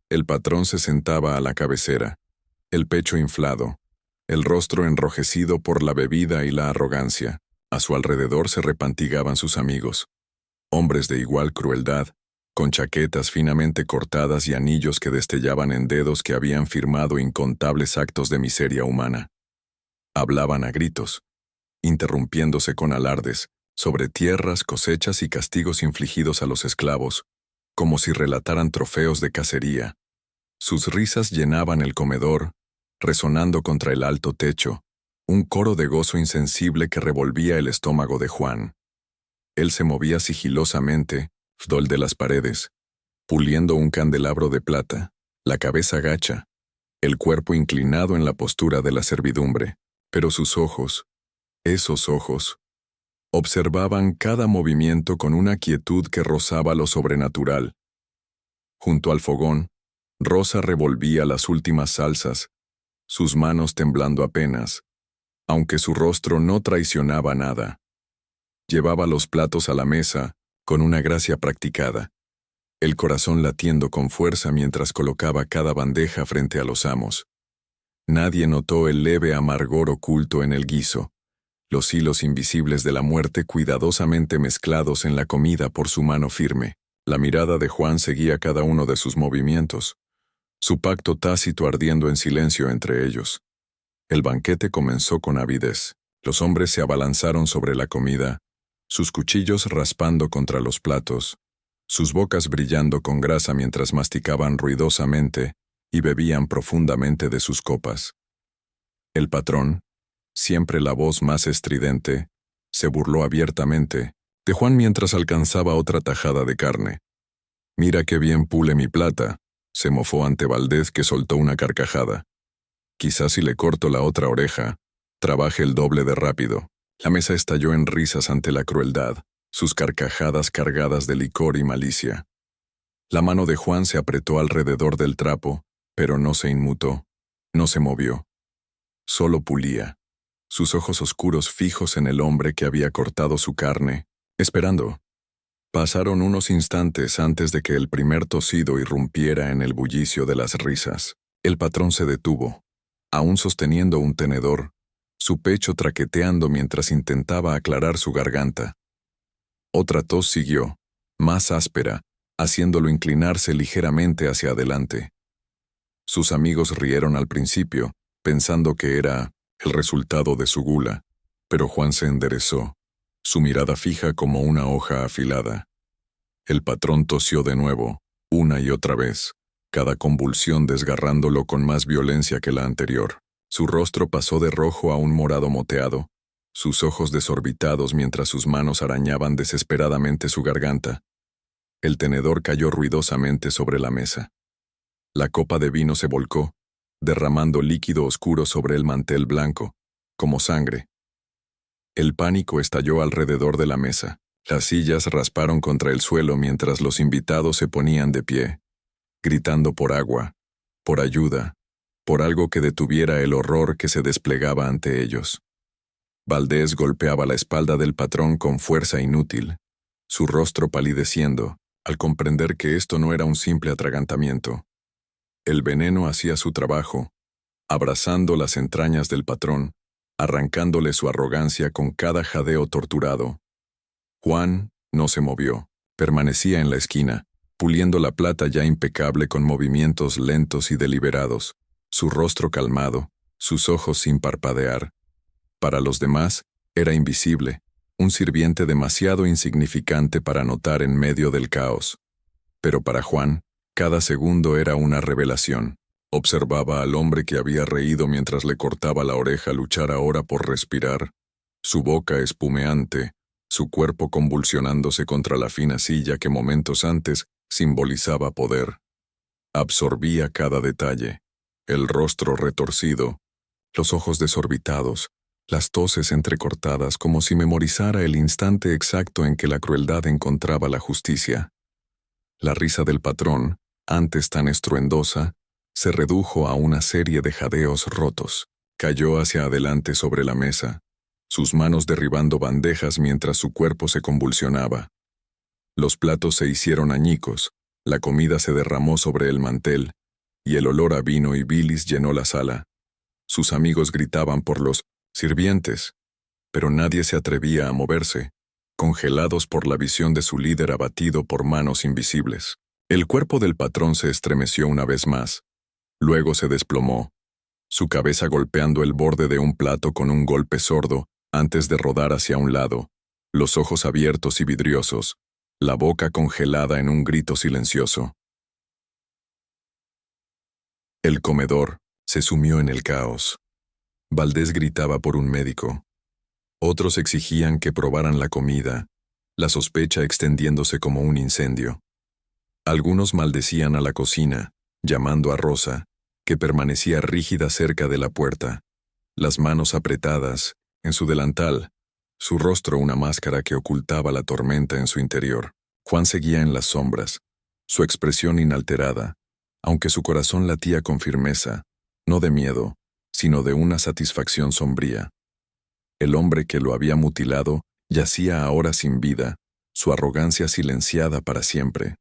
El patrón se sentaba a la cabecera, el pecho inflado, el rostro enrojecido por la bebida y la arrogancia. A su alrededor se repantigaban sus amigos, hombres de igual crueldad, con chaquetas finamente cortadas y anillos que destellaban en dedos que habían firmado incontables actos de miseria humana. Hablaban a gritos, interrumpiéndose con alardes, sobre tierras, cosechas y castigos infligidos a los esclavos, como si relataran trofeos de cacería. Sus risas llenaban el comedor, resonando contra el alto techo, un coro de gozo insensible que revolvía el estómago de Juan. Él se movía sigilosamente, fdol de las paredes, puliendo un candelabro de plata, la cabeza gacha, el cuerpo inclinado en la postura de la servidumbre, pero sus ojos, esos ojos, observaban cada movimiento con una quietud que rozaba lo sobrenatural. Junto al fogón, Rosa revolvía las últimas salsas, sus manos temblando apenas, aunque su rostro no traicionaba nada. Llevaba los platos a la mesa, con una gracia practicada, el corazón latiendo con fuerza mientras colocaba cada bandeja frente a los amos. Nadie notó el leve amargor oculto en el guiso, los hilos invisibles de la muerte cuidadosamente mezclados en la comida por su mano firme. La mirada de Juan seguía cada uno de sus movimientos, su pacto tácito ardiendo en silencio entre ellos. El banquete comenzó con avidez. Los hombres se abalanzaron sobre la comida, sus cuchillos raspando contra los platos, sus bocas brillando con grasa mientras masticaban ruidosamente y bebían profundamente de sus copas. El patrón, siempre la voz más estridente, se burló abiertamente de Juan mientras alcanzaba otra tajada de carne. «Mira qué bien pule mi plata», se mofó ante Valdez, que soltó una carcajada. Quizás si le corto la otra oreja, trabaje el doble de rápido. La mesa estalló en risas ante la crueldad, sus carcajadas cargadas de licor y malicia. La mano de Juan se apretó alrededor del trapo, pero no se inmutó, no se movió. Solo pulía, sus ojos oscuros fijos en el hombre que había cortado su carne, esperando. Pasaron unos instantes antes de que el primer tosido irrumpiera en el bullicio de las risas. El patrón se detuvo, aún sosteniendo un tenedor, su pecho traqueteando mientras intentaba aclarar su garganta. Otra tos siguió, más áspera, haciéndolo inclinarse ligeramente hacia adelante. Sus amigos rieron al principio, pensando que era el resultado de su gula, pero Juan se enderezó, su mirada fija como una hoja afilada. El patrón tosió de nuevo, una y otra vez, cada convulsión desgarrándolo con más violencia que la anterior. Su rostro pasó de rojo a un morado moteado, sus ojos desorbitados mientras sus manos arañaban desesperadamente su garganta. El tenedor cayó ruidosamente sobre la mesa. La copa de vino se volcó, derramando líquido oscuro sobre el mantel blanco, como sangre. El pánico estalló alrededor de la mesa. Las sillas rasparon contra el suelo mientras los invitados se ponían de pie, gritando por agua, por ayuda, por algo que detuviera el horror que se desplegaba ante ellos. Valdés golpeaba la espalda del patrón con fuerza inútil, su rostro palideciendo, al comprender que esto no era un simple atragantamiento. El veneno hacía su trabajo, abrazando las entrañas del patrón, arrancándole su arrogancia con cada jadeo torturado. Juan no se movió, permanecía en la esquina, puliendo la plata ya impecable con movimientos lentos y deliberados, su rostro calmado, sus ojos sin parpadear. Para los demás, era invisible, un sirviente demasiado insignificante para notar en medio del caos. Pero para Juan, cada segundo era una revelación. Observaba al hombre que había reído mientras le cortaba la oreja luchar ahora por respirar, su boca espumeante, su cuerpo convulsionándose contra la fina silla que momentos antes simbolizaba poder. Absorbía cada detalle, el rostro retorcido, los ojos desorbitados, las toses entrecortadas como si memorizara el instante exacto en que la crueldad encontraba la justicia. La risa del patrón, antes tan estruendosa, se redujo a una serie de jadeos rotos. Cayó hacia adelante sobre la mesa, sus manos derribando bandejas mientras su cuerpo se convulsionaba. Los platos se hicieron añicos, la comida se derramó sobre el mantel, y el olor a vino y bilis llenó la sala. Sus amigos gritaban por los sirvientes, pero nadie se atrevía a moverse, congelados por la visión de su líder abatido por manos invisibles. El cuerpo del patrón se estremeció una vez más, luego se desplomó, su cabeza golpeando el borde de un plato con un golpe sordo antes de rodar hacia un lado, los ojos abiertos y vidriosos, la boca congelada en un grito silencioso. El comedor se sumió en el caos. Valdés gritaba por un médico. Otros exigían que probaran la comida, la sospecha extendiéndose como un incendio. Algunos maldecían a la cocina, llamando a Rosa, que permanecía rígida cerca de la puerta, las manos apretadas, en su delantal, su rostro una máscara que ocultaba la tormenta en su interior. Juan seguía en las sombras, su expresión inalterada, aunque su corazón latía con firmeza, no de miedo, sino de una satisfacción sombría. El hombre que lo había mutilado yacía ahora sin vida, su arrogancia silenciada para siempre.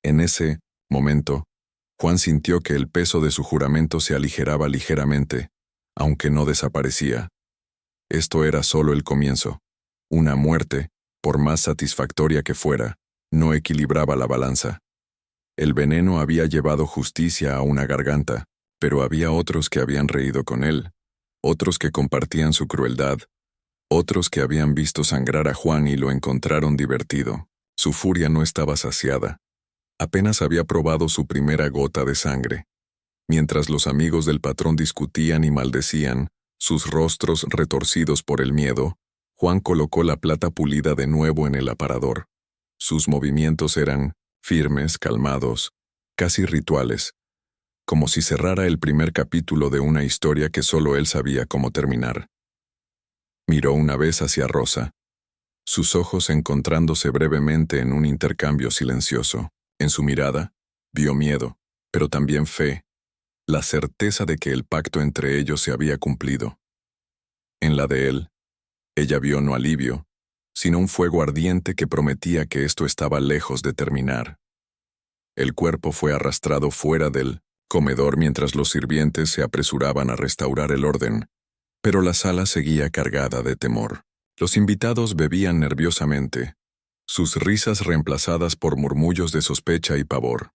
En ese momento, Juan sintió que el peso de su juramento se aligeraba ligeramente, aunque no desaparecía. Esto era solo el comienzo. Una muerte, por más satisfactoria que fuera, no equilibraba la balanza. El veneno había llevado justicia a una garganta, pero había otros que habían reído con él, otros que compartían su crueldad, otros que habían visto sangrar a Juan y lo encontraron divertido. Su furia no estaba saciada. Apenas había probado su primera gota de sangre. Mientras los amigos del patrón discutían y maldecían, sus rostros retorcidos por el miedo, Juan colocó la plata pulida de nuevo en el aparador. Sus movimientos eran firmes, calmados, casi rituales, como si cerrara el primer capítulo de una historia que solo él sabía cómo terminar. Miró una vez hacia Rosa, sus ojos encontrándose brevemente en un intercambio silencioso. En su mirada, vio miedo, pero también fe, la certeza de que el pacto entre ellos se había cumplido. En la de él, ella vio no alivio, sino un fuego ardiente que prometía que esto estaba lejos de terminar. El cuerpo fue arrastrado fuera del comedor mientras los sirvientes se apresuraban a restaurar el orden, pero la sala seguía cargada de temor. Los invitados bebían nerviosamente, sus risas reemplazadas por murmullos de sospecha y pavor.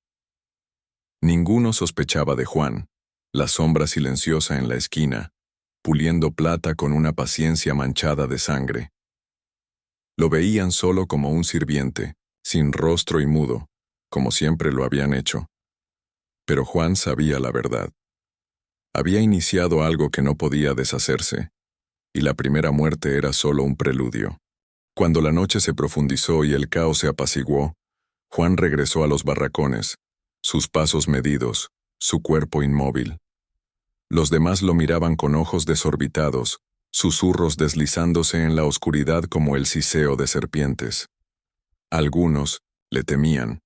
Ninguno sospechaba de Juan, la sombra silenciosa en la esquina, puliendo plata con una paciencia manchada de sangre. Lo veían solo como un sirviente, sin rostro y mudo, como siempre lo habían hecho. Pero Juan sabía la verdad. Había iniciado algo que no podía deshacerse, y la primera muerte era solo un preludio. Cuando la noche se profundizó y el caos se apaciguó, Juan regresó a los barracones, sus pasos medidos, su cuerpo inmóvil. Los demás lo miraban con ojos desorbitados, susurros deslizándose en la oscuridad como el siseo de serpientes. Algunos le temían,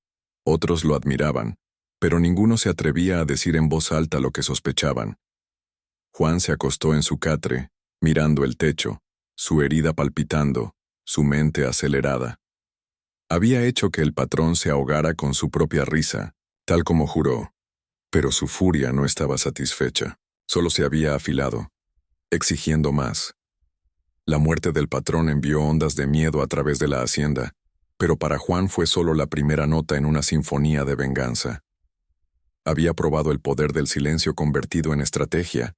otros lo admiraban, pero ninguno se atrevía a decir en voz alta lo que sospechaban. Juan se acostó en su catre, mirando el techo, su herida palpitando, su mente acelerada. Había hecho que el patrón se ahogara con su propia risa, tal como juró, pero su furia no estaba satisfecha, solo se había afilado, exigiendo más. La muerte del patrón envió ondas de miedo a través de la hacienda, pero para Juan fue solo la primera nota en una sinfonía de venganza. Había probado el poder del silencio convertido en estrategia,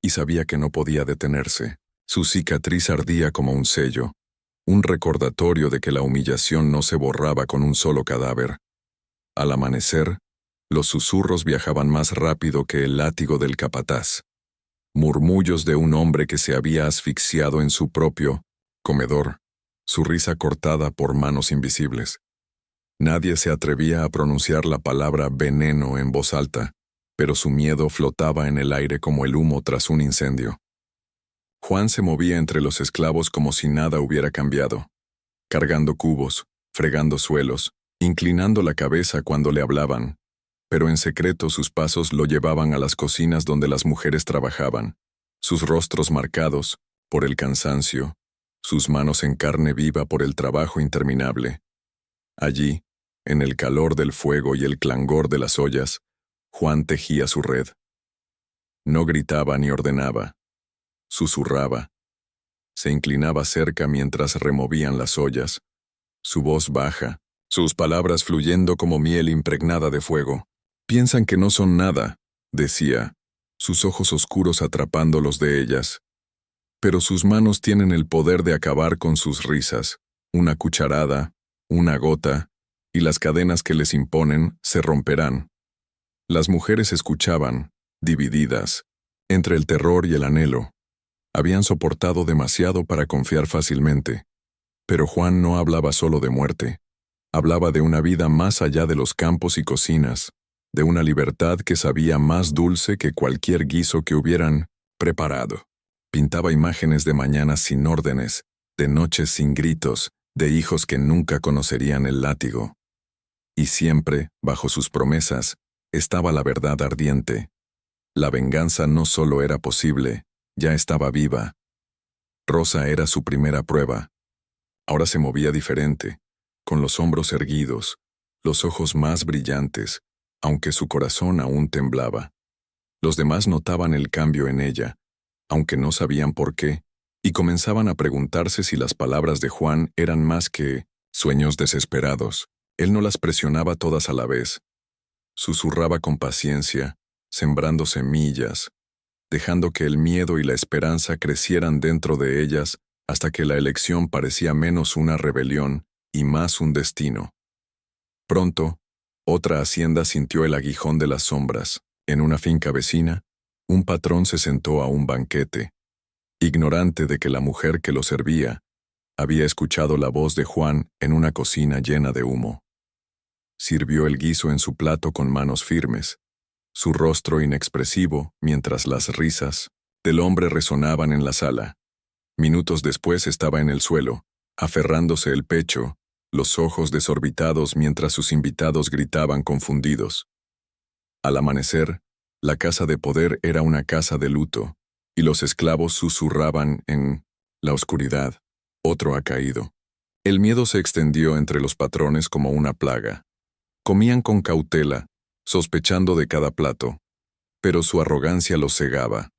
y sabía que no podía detenerse. Su cicatriz ardía como un sello, un recordatorio de que la humillación no se borraba con un solo cadáver. Al amanecer, los susurros viajaban más rápido que el látigo del capataz. Murmullos de un hombre que se había asfixiado en su propio comedor, su risa cortada por manos invisibles. Nadie se atrevía a pronunciar la palabra veneno en voz alta, pero su miedo flotaba en el aire como el humo tras un incendio. Juan se movía entre los esclavos como si nada hubiera cambiado, cargando cubos, fregando suelos, inclinando la cabeza cuando le hablaban, pero en secreto sus pasos lo llevaban a las cocinas donde las mujeres trabajaban, sus rostros marcados por el cansancio, sus manos en carne viva por el trabajo interminable. Allí, en el calor del fuego y el clangor de las ollas, Juan tejía su red. No gritaba ni ordenaba, susurraba. Se inclinaba cerca mientras removían las ollas, su voz baja, sus palabras fluyendo como miel impregnada de fuego. Piensan que no son nada, decía, sus ojos oscuros atrapando los de ellas. Pero sus manos tienen el poder de acabar con sus risas, una cucharada, una gota, y las cadenas que les imponen se romperán. Las mujeres escuchaban, divididas, entre el terror y el anhelo. Habían soportado demasiado para confiar fácilmente. Pero Juan no hablaba solo de muerte. Hablaba de una vida más allá de los campos y cocinas, de una libertad que sabía más dulce que cualquier guiso que hubieran preparado. Pintaba imágenes de mañanas sin órdenes, de noches sin gritos, de hijos que nunca conocerían el látigo. Y siempre, bajo sus promesas, estaba la verdad ardiente. La venganza no solo era posible, ya estaba viva. Rosa era su primera prueba. Ahora se movía diferente, con los hombros erguidos, los ojos más brillantes, aunque su corazón aún temblaba. Los demás notaban el cambio en ella, aunque no sabían por qué, y comenzaban a preguntarse si las palabras de Juan eran más que sueños desesperados. Él no las presionaba todas a la vez. Susurraba con paciencia, sembrando semillas, dejando que el miedo y la esperanza crecieran dentro de ellas hasta que la elección parecía menos una rebelión y más un destino. Pronto, otra hacienda sintió el aguijón de las sombras. En una finca vecina, un patrón se sentó a un banquete, ignorante de que la mujer que lo servía había escuchado la voz de Juan en una cocina llena de humo. Sirvió el guiso en su plato con manos firmes, su rostro inexpresivo mientras las risas del hombre resonaban en la sala. Minutos después estaba en el suelo, aferrándose el pecho, los ojos desorbitados mientras sus invitados gritaban confundidos. Al amanecer, la casa de poder era una casa de luto, y los esclavos susurraban en la oscuridad: otro ha caído. El miedo se extendió entre los patrones como una plaga. Comían con cautela, sospechando de cada plato, pero su arrogancia los cegaba.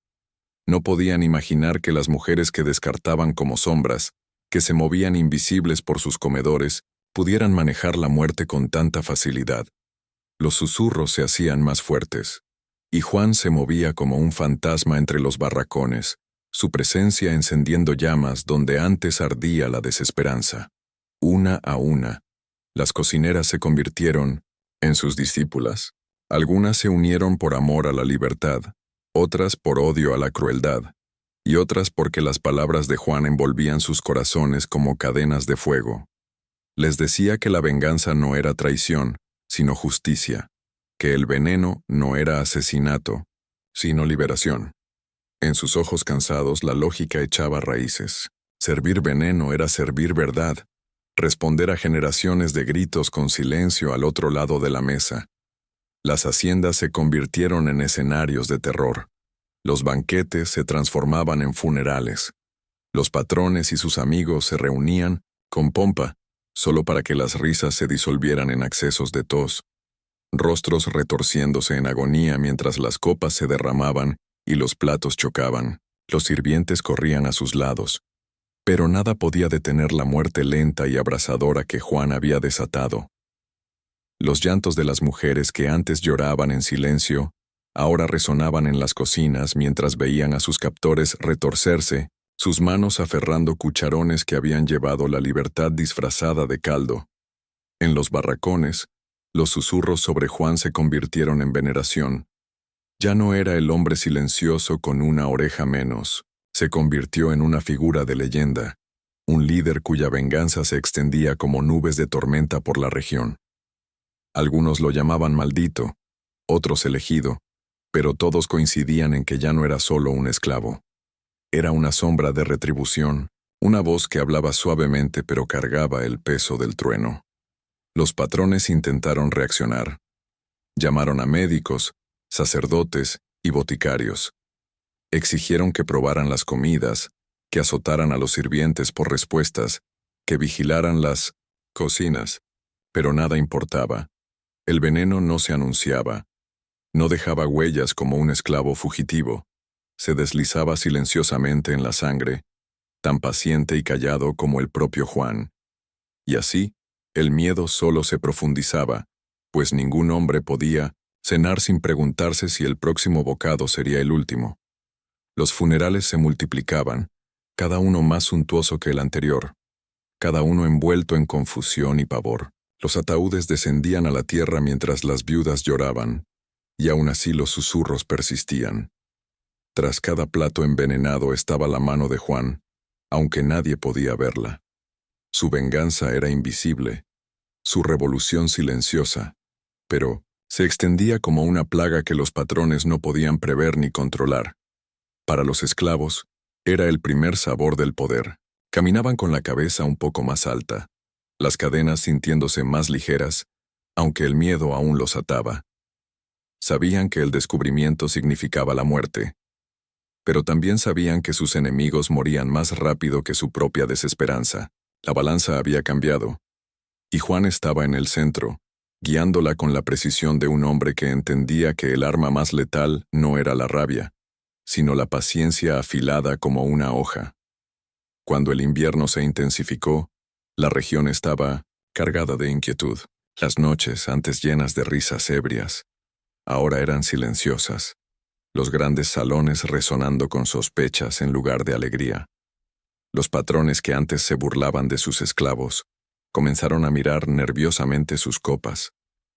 No podían imaginar que las mujeres que descartaban como sombras, que se movían invisibles por sus comedores, pudieran manejar la muerte con tanta facilidad. Los susurros se hacían más fuertes, y Juan se movía como un fantasma entre los barracones, su presencia encendiendo llamas donde antes ardía la desesperanza. Una a una, las cocineras se convirtieron en sus discípulas. Algunas se unieron por amor a la libertad, otras por odio a la crueldad, y otras porque las palabras de Juan envolvían sus corazones como cadenas de fuego. Les decía que la venganza no era traición, sino justicia, que el veneno no era asesinato, sino liberación. En sus ojos cansados la lógica echaba raíces. Servir veneno era servir verdad, responder a generaciones de gritos con silencio al otro lado de la mesa. Las haciendas se convirtieron en escenarios de terror. Los banquetes se transformaban en funerales. Los patrones y sus amigos se reunían, con pompa, solo para que las risas se disolvieran en accesos de tos. Rostros retorciéndose en agonía mientras las copas se derramaban y los platos chocaban. Los sirvientes corrían a sus lados. Pero nada podía detener la muerte lenta y abrasadora que Juan había desatado. Los llantos de las mujeres que antes lloraban en silencio, ahora resonaban en las cocinas mientras veían a sus captores retorcerse, sus manos aferrando cucharones que habían llevado la libertad disfrazada de caldo. En los barracones, los susurros sobre Juan se convirtieron en veneración. Ya no era el hombre silencioso con una oreja menos, se convirtió en una figura de leyenda, un líder cuya venganza se extendía como nubes de tormenta por la región. Algunos lo llamaban maldito, otros elegido, pero todos coincidían en que ya no era solo un esclavo. Era una sombra de retribución, una voz que hablaba suavemente pero cargaba el peso del trueno. Los patrones intentaron reaccionar. Llamaron a médicos, sacerdotes y boticarios. Exigieron que probaran las comidas, que azotaran a los sirvientes por respuestas, que vigilaran las cocinas, pero nada importaba. El veneno no se anunciaba, no dejaba huellas como un esclavo fugitivo, se deslizaba silenciosamente en la sangre, tan paciente y callado como el propio Juan. Y así, el miedo solo se profundizaba, pues ningún hombre podía cenar sin preguntarse si el próximo bocado sería el último. Los funerales se multiplicaban, cada uno más suntuoso que el anterior, cada uno envuelto en confusión y pavor. Los ataúdes descendían a la tierra mientras las viudas lloraban, y aún así los susurros persistían. Tras cada plato envenenado estaba la mano de Juan, aunque nadie podía verla. Su venganza era invisible, su revolución silenciosa, pero se extendía como una plaga que los patrones no podían prever ni controlar. Para los esclavos, era el primer sabor del poder. Caminaban con la cabeza un poco más alta, las cadenas sintiéndose más ligeras, aunque el miedo aún los ataba. Sabían que el descubrimiento significaba la muerte, pero también sabían que sus enemigos morían más rápido que su propia desesperanza. La balanza había cambiado, y Juan estaba en el centro, guiándola con la precisión de un hombre que entendía que el arma más letal no era la rabia, sino la paciencia afilada como una hoja. Cuando el invierno se intensificó, la región estaba cargada de inquietud. Las noches, antes llenas de risas ebrias, ahora eran silenciosas, los grandes salones resonando con sospechas en lugar de alegría. Los patrones que antes se burlaban de sus esclavos comenzaron a mirar nerviosamente sus copas,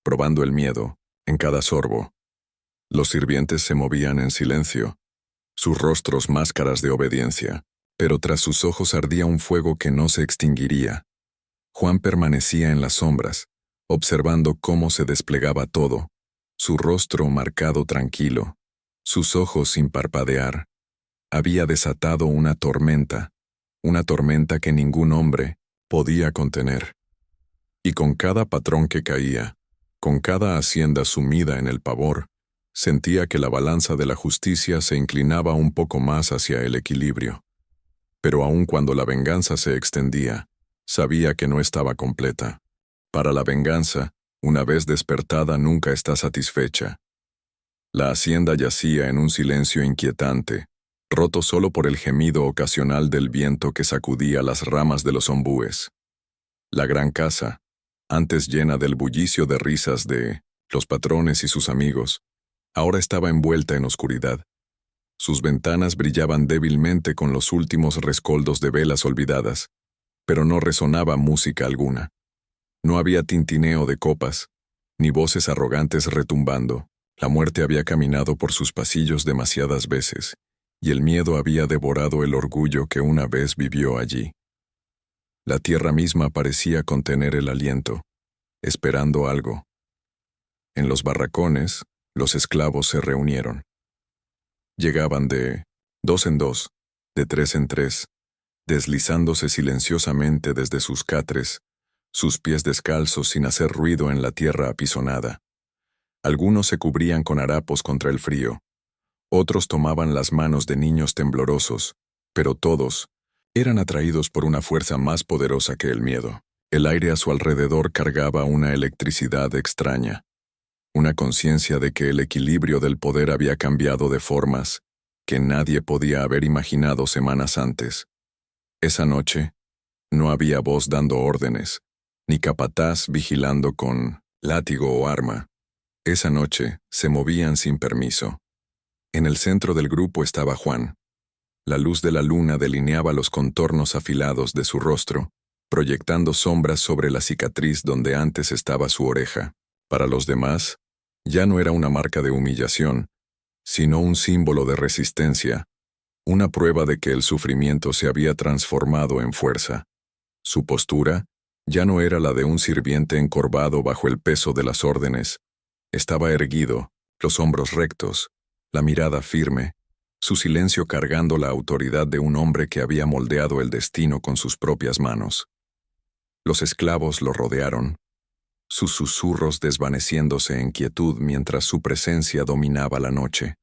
probando el miedo en cada sorbo. Los sirvientes se movían en silencio, sus rostros máscaras de obediencia, pero tras sus ojos ardía un fuego que no se extinguiría. Juan permanecía en las sombras, observando cómo se desplegaba todo, su rostro marcado tranquilo, sus ojos sin parpadear. Había desatado una tormenta que ningún hombre podía contener. Y con cada patrón que caía, con cada hacienda sumida en el pavor, sentía que la balanza de la justicia se inclinaba un poco más hacia el equilibrio. Pero aun cuando la venganza se extendía, sabía que no estaba completa. Para la venganza, una vez despertada, nunca está satisfecha. La hacienda yacía en un silencio inquietante, roto solo por el gemido ocasional del viento que sacudía las ramas de los ombúes. La gran casa, antes llena del bullicio de risas de los patrones y sus amigos, ahora estaba envuelta en oscuridad. Sus ventanas brillaban débilmente con los últimos rescoldos de velas olvidadas, pero no resonaba música alguna. No había tintineo de copas, ni voces arrogantes retumbando. La muerte había caminado por sus pasillos demasiadas veces, y el miedo había devorado el orgullo que una vez vivió allí. La tierra misma parecía contener el aliento, esperando algo. En los barracones, los esclavos se reunieron. Llegaban de 2 en 2, de 3 en 3, deslizándose silenciosamente desde sus catres, sus pies descalzos sin hacer ruido en la tierra apisonada. Algunos se cubrían con harapos contra el frío, otros tomaban las manos de niños temblorosos, pero todos eran atraídos por una fuerza más poderosa que el miedo. El aire a su alrededor cargaba una electricidad extraña, una conciencia de que el equilibrio del poder había cambiado de formas que nadie podía haber imaginado semanas antes. Esa noche, no había voz dando órdenes, ni capataz vigilando con látigo o arma. Esa noche se movían sin permiso. En el centro del grupo estaba Juan. La luz de la luna delineaba los contornos afilados de su rostro, proyectando sombras sobre la cicatriz donde antes estaba su oreja. Para los demás, ya no era una marca de humillación, sino un símbolo de resistencia, una prueba de que el sufrimiento se había transformado en fuerza. Su postura ya no era la de un sirviente encorvado bajo el peso de las órdenes. Estaba erguido, los hombros rectos, la mirada firme, su silencio cargando la autoridad de un hombre que había moldeado el destino con sus propias manos. Los esclavos lo rodearon, sus susurros desvaneciéndose en quietud mientras su presencia dominaba la noche.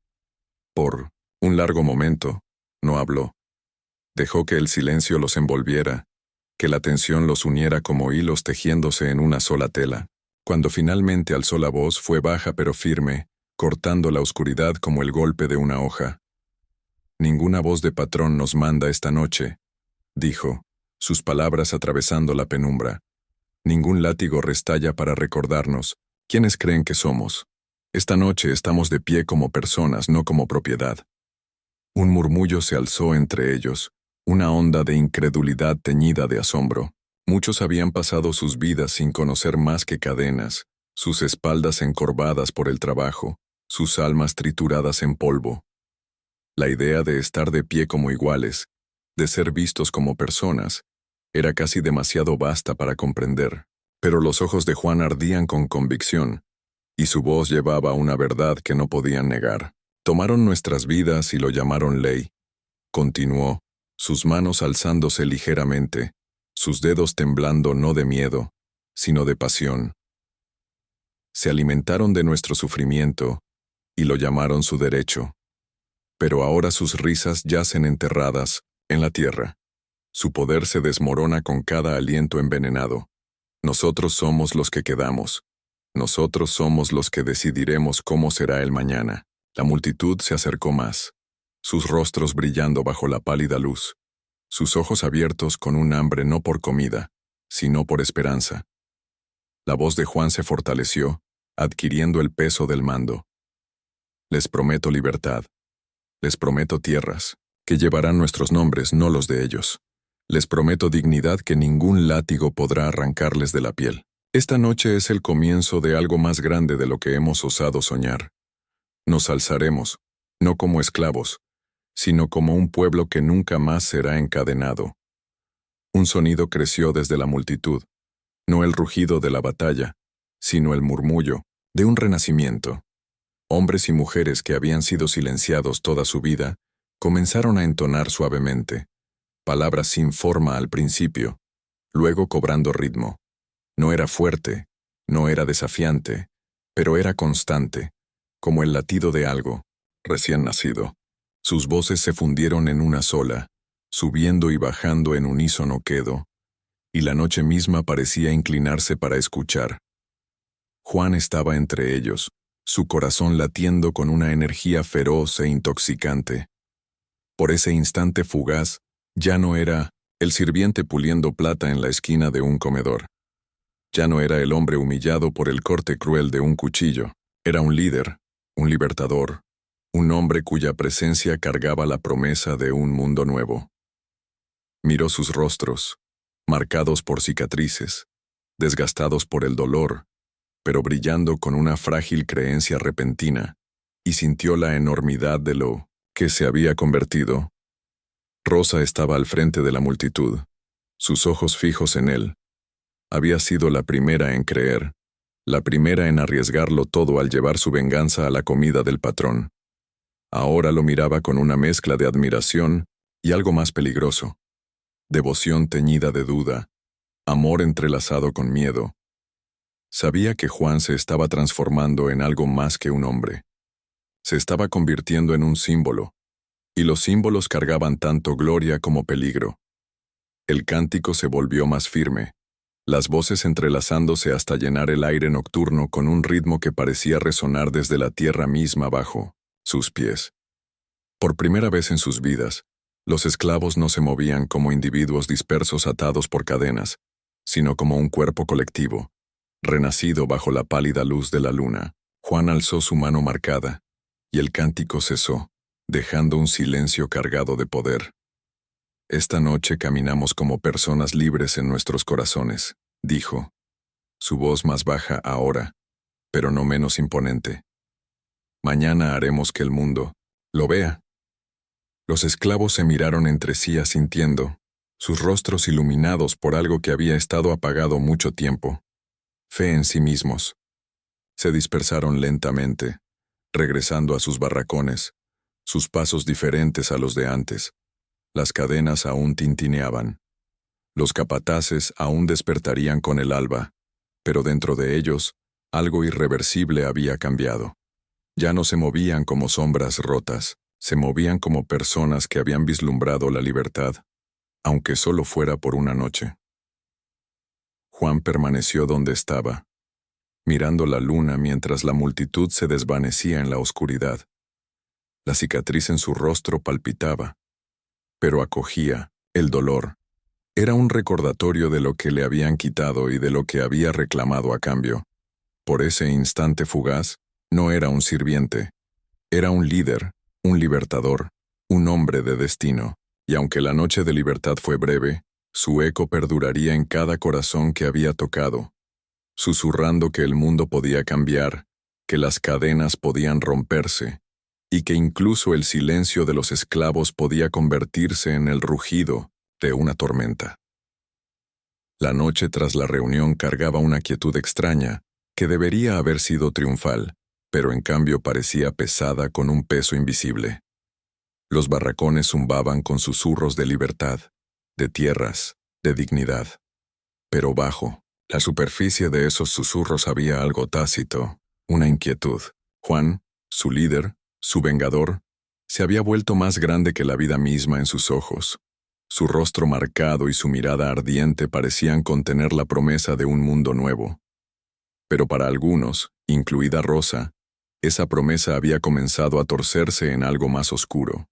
Por un largo momento, no habló. Dejó que el silencio los envolviera, que la tensión los uniera como hilos tejiéndose en una sola tela. Cuando finalmente alzó la voz, fue baja pero firme, cortando la oscuridad como el golpe de una hoja. «Ninguna voz de patrón nos manda esta noche», dijo, sus palabras atravesando la penumbra. «Ningún látigo restalla para recordarnos quiénes creen que somos. Esta noche estamos de pie como personas, no como propiedad». Un murmullo se alzó entre ellos, una onda de incredulidad teñida de asombro. Muchos habían pasado sus vidas sin conocer más que cadenas, sus espaldas encorvadas por el trabajo, sus almas trituradas en polvo. La idea de estar de pie como iguales, de ser vistos como personas, era casi demasiado vasta para comprender. Pero los ojos de Juan ardían con convicción, y su voz llevaba una verdad que no podían negar. «Tomaron nuestras vidas y lo llamaron ley», continuó, sus manos alzándose ligeramente, sus dedos temblando no de miedo, sino de pasión. «Se alimentaron de nuestro sufrimiento y lo llamaron su derecho. Pero ahora sus risas yacen enterradas en la tierra. Su poder se desmorona con cada aliento envenenado. Nosotros somos los que quedamos. Nosotros somos los que decidiremos cómo será el mañana». La multitud se acercó más, sus rostros brillando bajo la pálida luz, sus ojos abiertos con un hambre no por comida, sino por esperanza. La voz de Juan se fortaleció, adquiriendo el peso del mando. «Les prometo libertad. Les prometo tierras, que llevarán nuestros nombres, no los de ellos. Les prometo dignidad que ningún látigo podrá arrancarles de la piel. Esta noche es el comienzo de algo más grande de lo que hemos osado soñar. Nos alzaremos, no como esclavos, sino como un pueblo que nunca más será encadenado». Un sonido creció desde la multitud, no el rugido de la batalla, sino el murmullo de un renacimiento. Hombres y mujeres que habían sido silenciados toda su vida, comenzaron a entonar suavemente, palabras sin forma al principio, luego cobrando ritmo. No era fuerte, no era desafiante, pero era constante, como el latido de algo, recién nacido. Sus voces se fundieron en una sola, subiendo y bajando en unísono quedo, y la noche misma parecía inclinarse para escuchar. Juan estaba entre ellos, su corazón latiendo con una energía feroz e intoxicante. Por ese instante fugaz, ya no era el sirviente puliendo plata en la esquina de un comedor. Ya no era el hombre humillado por el corte cruel de un cuchillo. Era un líder, un libertador, un hombre cuya presencia cargaba la promesa de un mundo nuevo. Miró sus rostros, marcados por cicatrices, desgastados por el dolor, pero brillando con una frágil creencia repentina, y sintió la enormidad de lo que se había convertido. Rosa estaba al frente de la multitud, sus ojos fijos en él. Había sido la primera en creer, la primera en arriesgarlo todo al llevar su venganza a la comida del patrón. Ahora lo miraba con una mezcla de admiración y algo más peligroso. Devoción teñida de duda, amor entrelazado con miedo. Sabía que Juan se estaba transformando en algo más que un hombre. Se estaba convirtiendo en un símbolo, y los símbolos cargaban tanto gloria como peligro. El cántico se volvió más firme, las voces entrelazándose hasta llenar el aire nocturno con un ritmo que parecía resonar desde la tierra misma bajo sus pies. Por primera vez en sus vidas, los esclavos no se movían como individuos dispersos atados por cadenas, sino como un cuerpo colectivo, renacido bajo la pálida luz de la luna. Juan alzó su mano marcada, y el cántico cesó, dejando un silencio cargado de poder. Esta noche caminamos como personas libres en nuestros corazones, dijo. Su voz más baja ahora, pero no menos imponente. Mañana haremos que el mundo lo vea. Los esclavos se miraron entre sí asintiendo, sus rostros iluminados por algo que había estado apagado mucho tiempo. Fe en sí mismos. Se dispersaron lentamente, regresando a sus barracones, sus pasos diferentes a los de antes. Las cadenas aún tintineaban. Los capataces aún despertarían con el alba, pero dentro de ellos, algo irreversible había cambiado. Ya no se movían como sombras rotas, se movían como personas que habían vislumbrado la libertad, aunque solo fuera por una noche. Juan permaneció donde estaba, mirando la luna mientras la multitud se desvanecía en la oscuridad. La cicatriz en su rostro palpitaba, pero acogía el dolor. Era un recordatorio de lo que le habían quitado y de lo que había reclamado a cambio. Por ese instante fugaz, no era un sirviente. Era un líder, un libertador, un hombre de destino. Y aunque la noche de libertad fue breve, su eco perduraría en cada corazón que había tocado, susurrando que el mundo podía cambiar, que las cadenas podían romperse, y que incluso el silencio de los esclavos podía convertirse en el rugido de una tormenta. La noche tras la reunión cargaba una quietud extraña, que debería haber sido triunfal, pero en cambio parecía pesada con un peso invisible. Los barracones zumbaban con susurros de libertad, de tierras, de dignidad. Pero bajo la superficie de esos susurros había algo tácito, una inquietud. Juan, su líder, su vengador, se había vuelto más grande que la vida misma en sus ojos. Su rostro marcado y su mirada ardiente parecían contener la promesa de un mundo nuevo. Pero para algunos, incluida Rosa, esa promesa había comenzado a torcerse en algo más oscuro.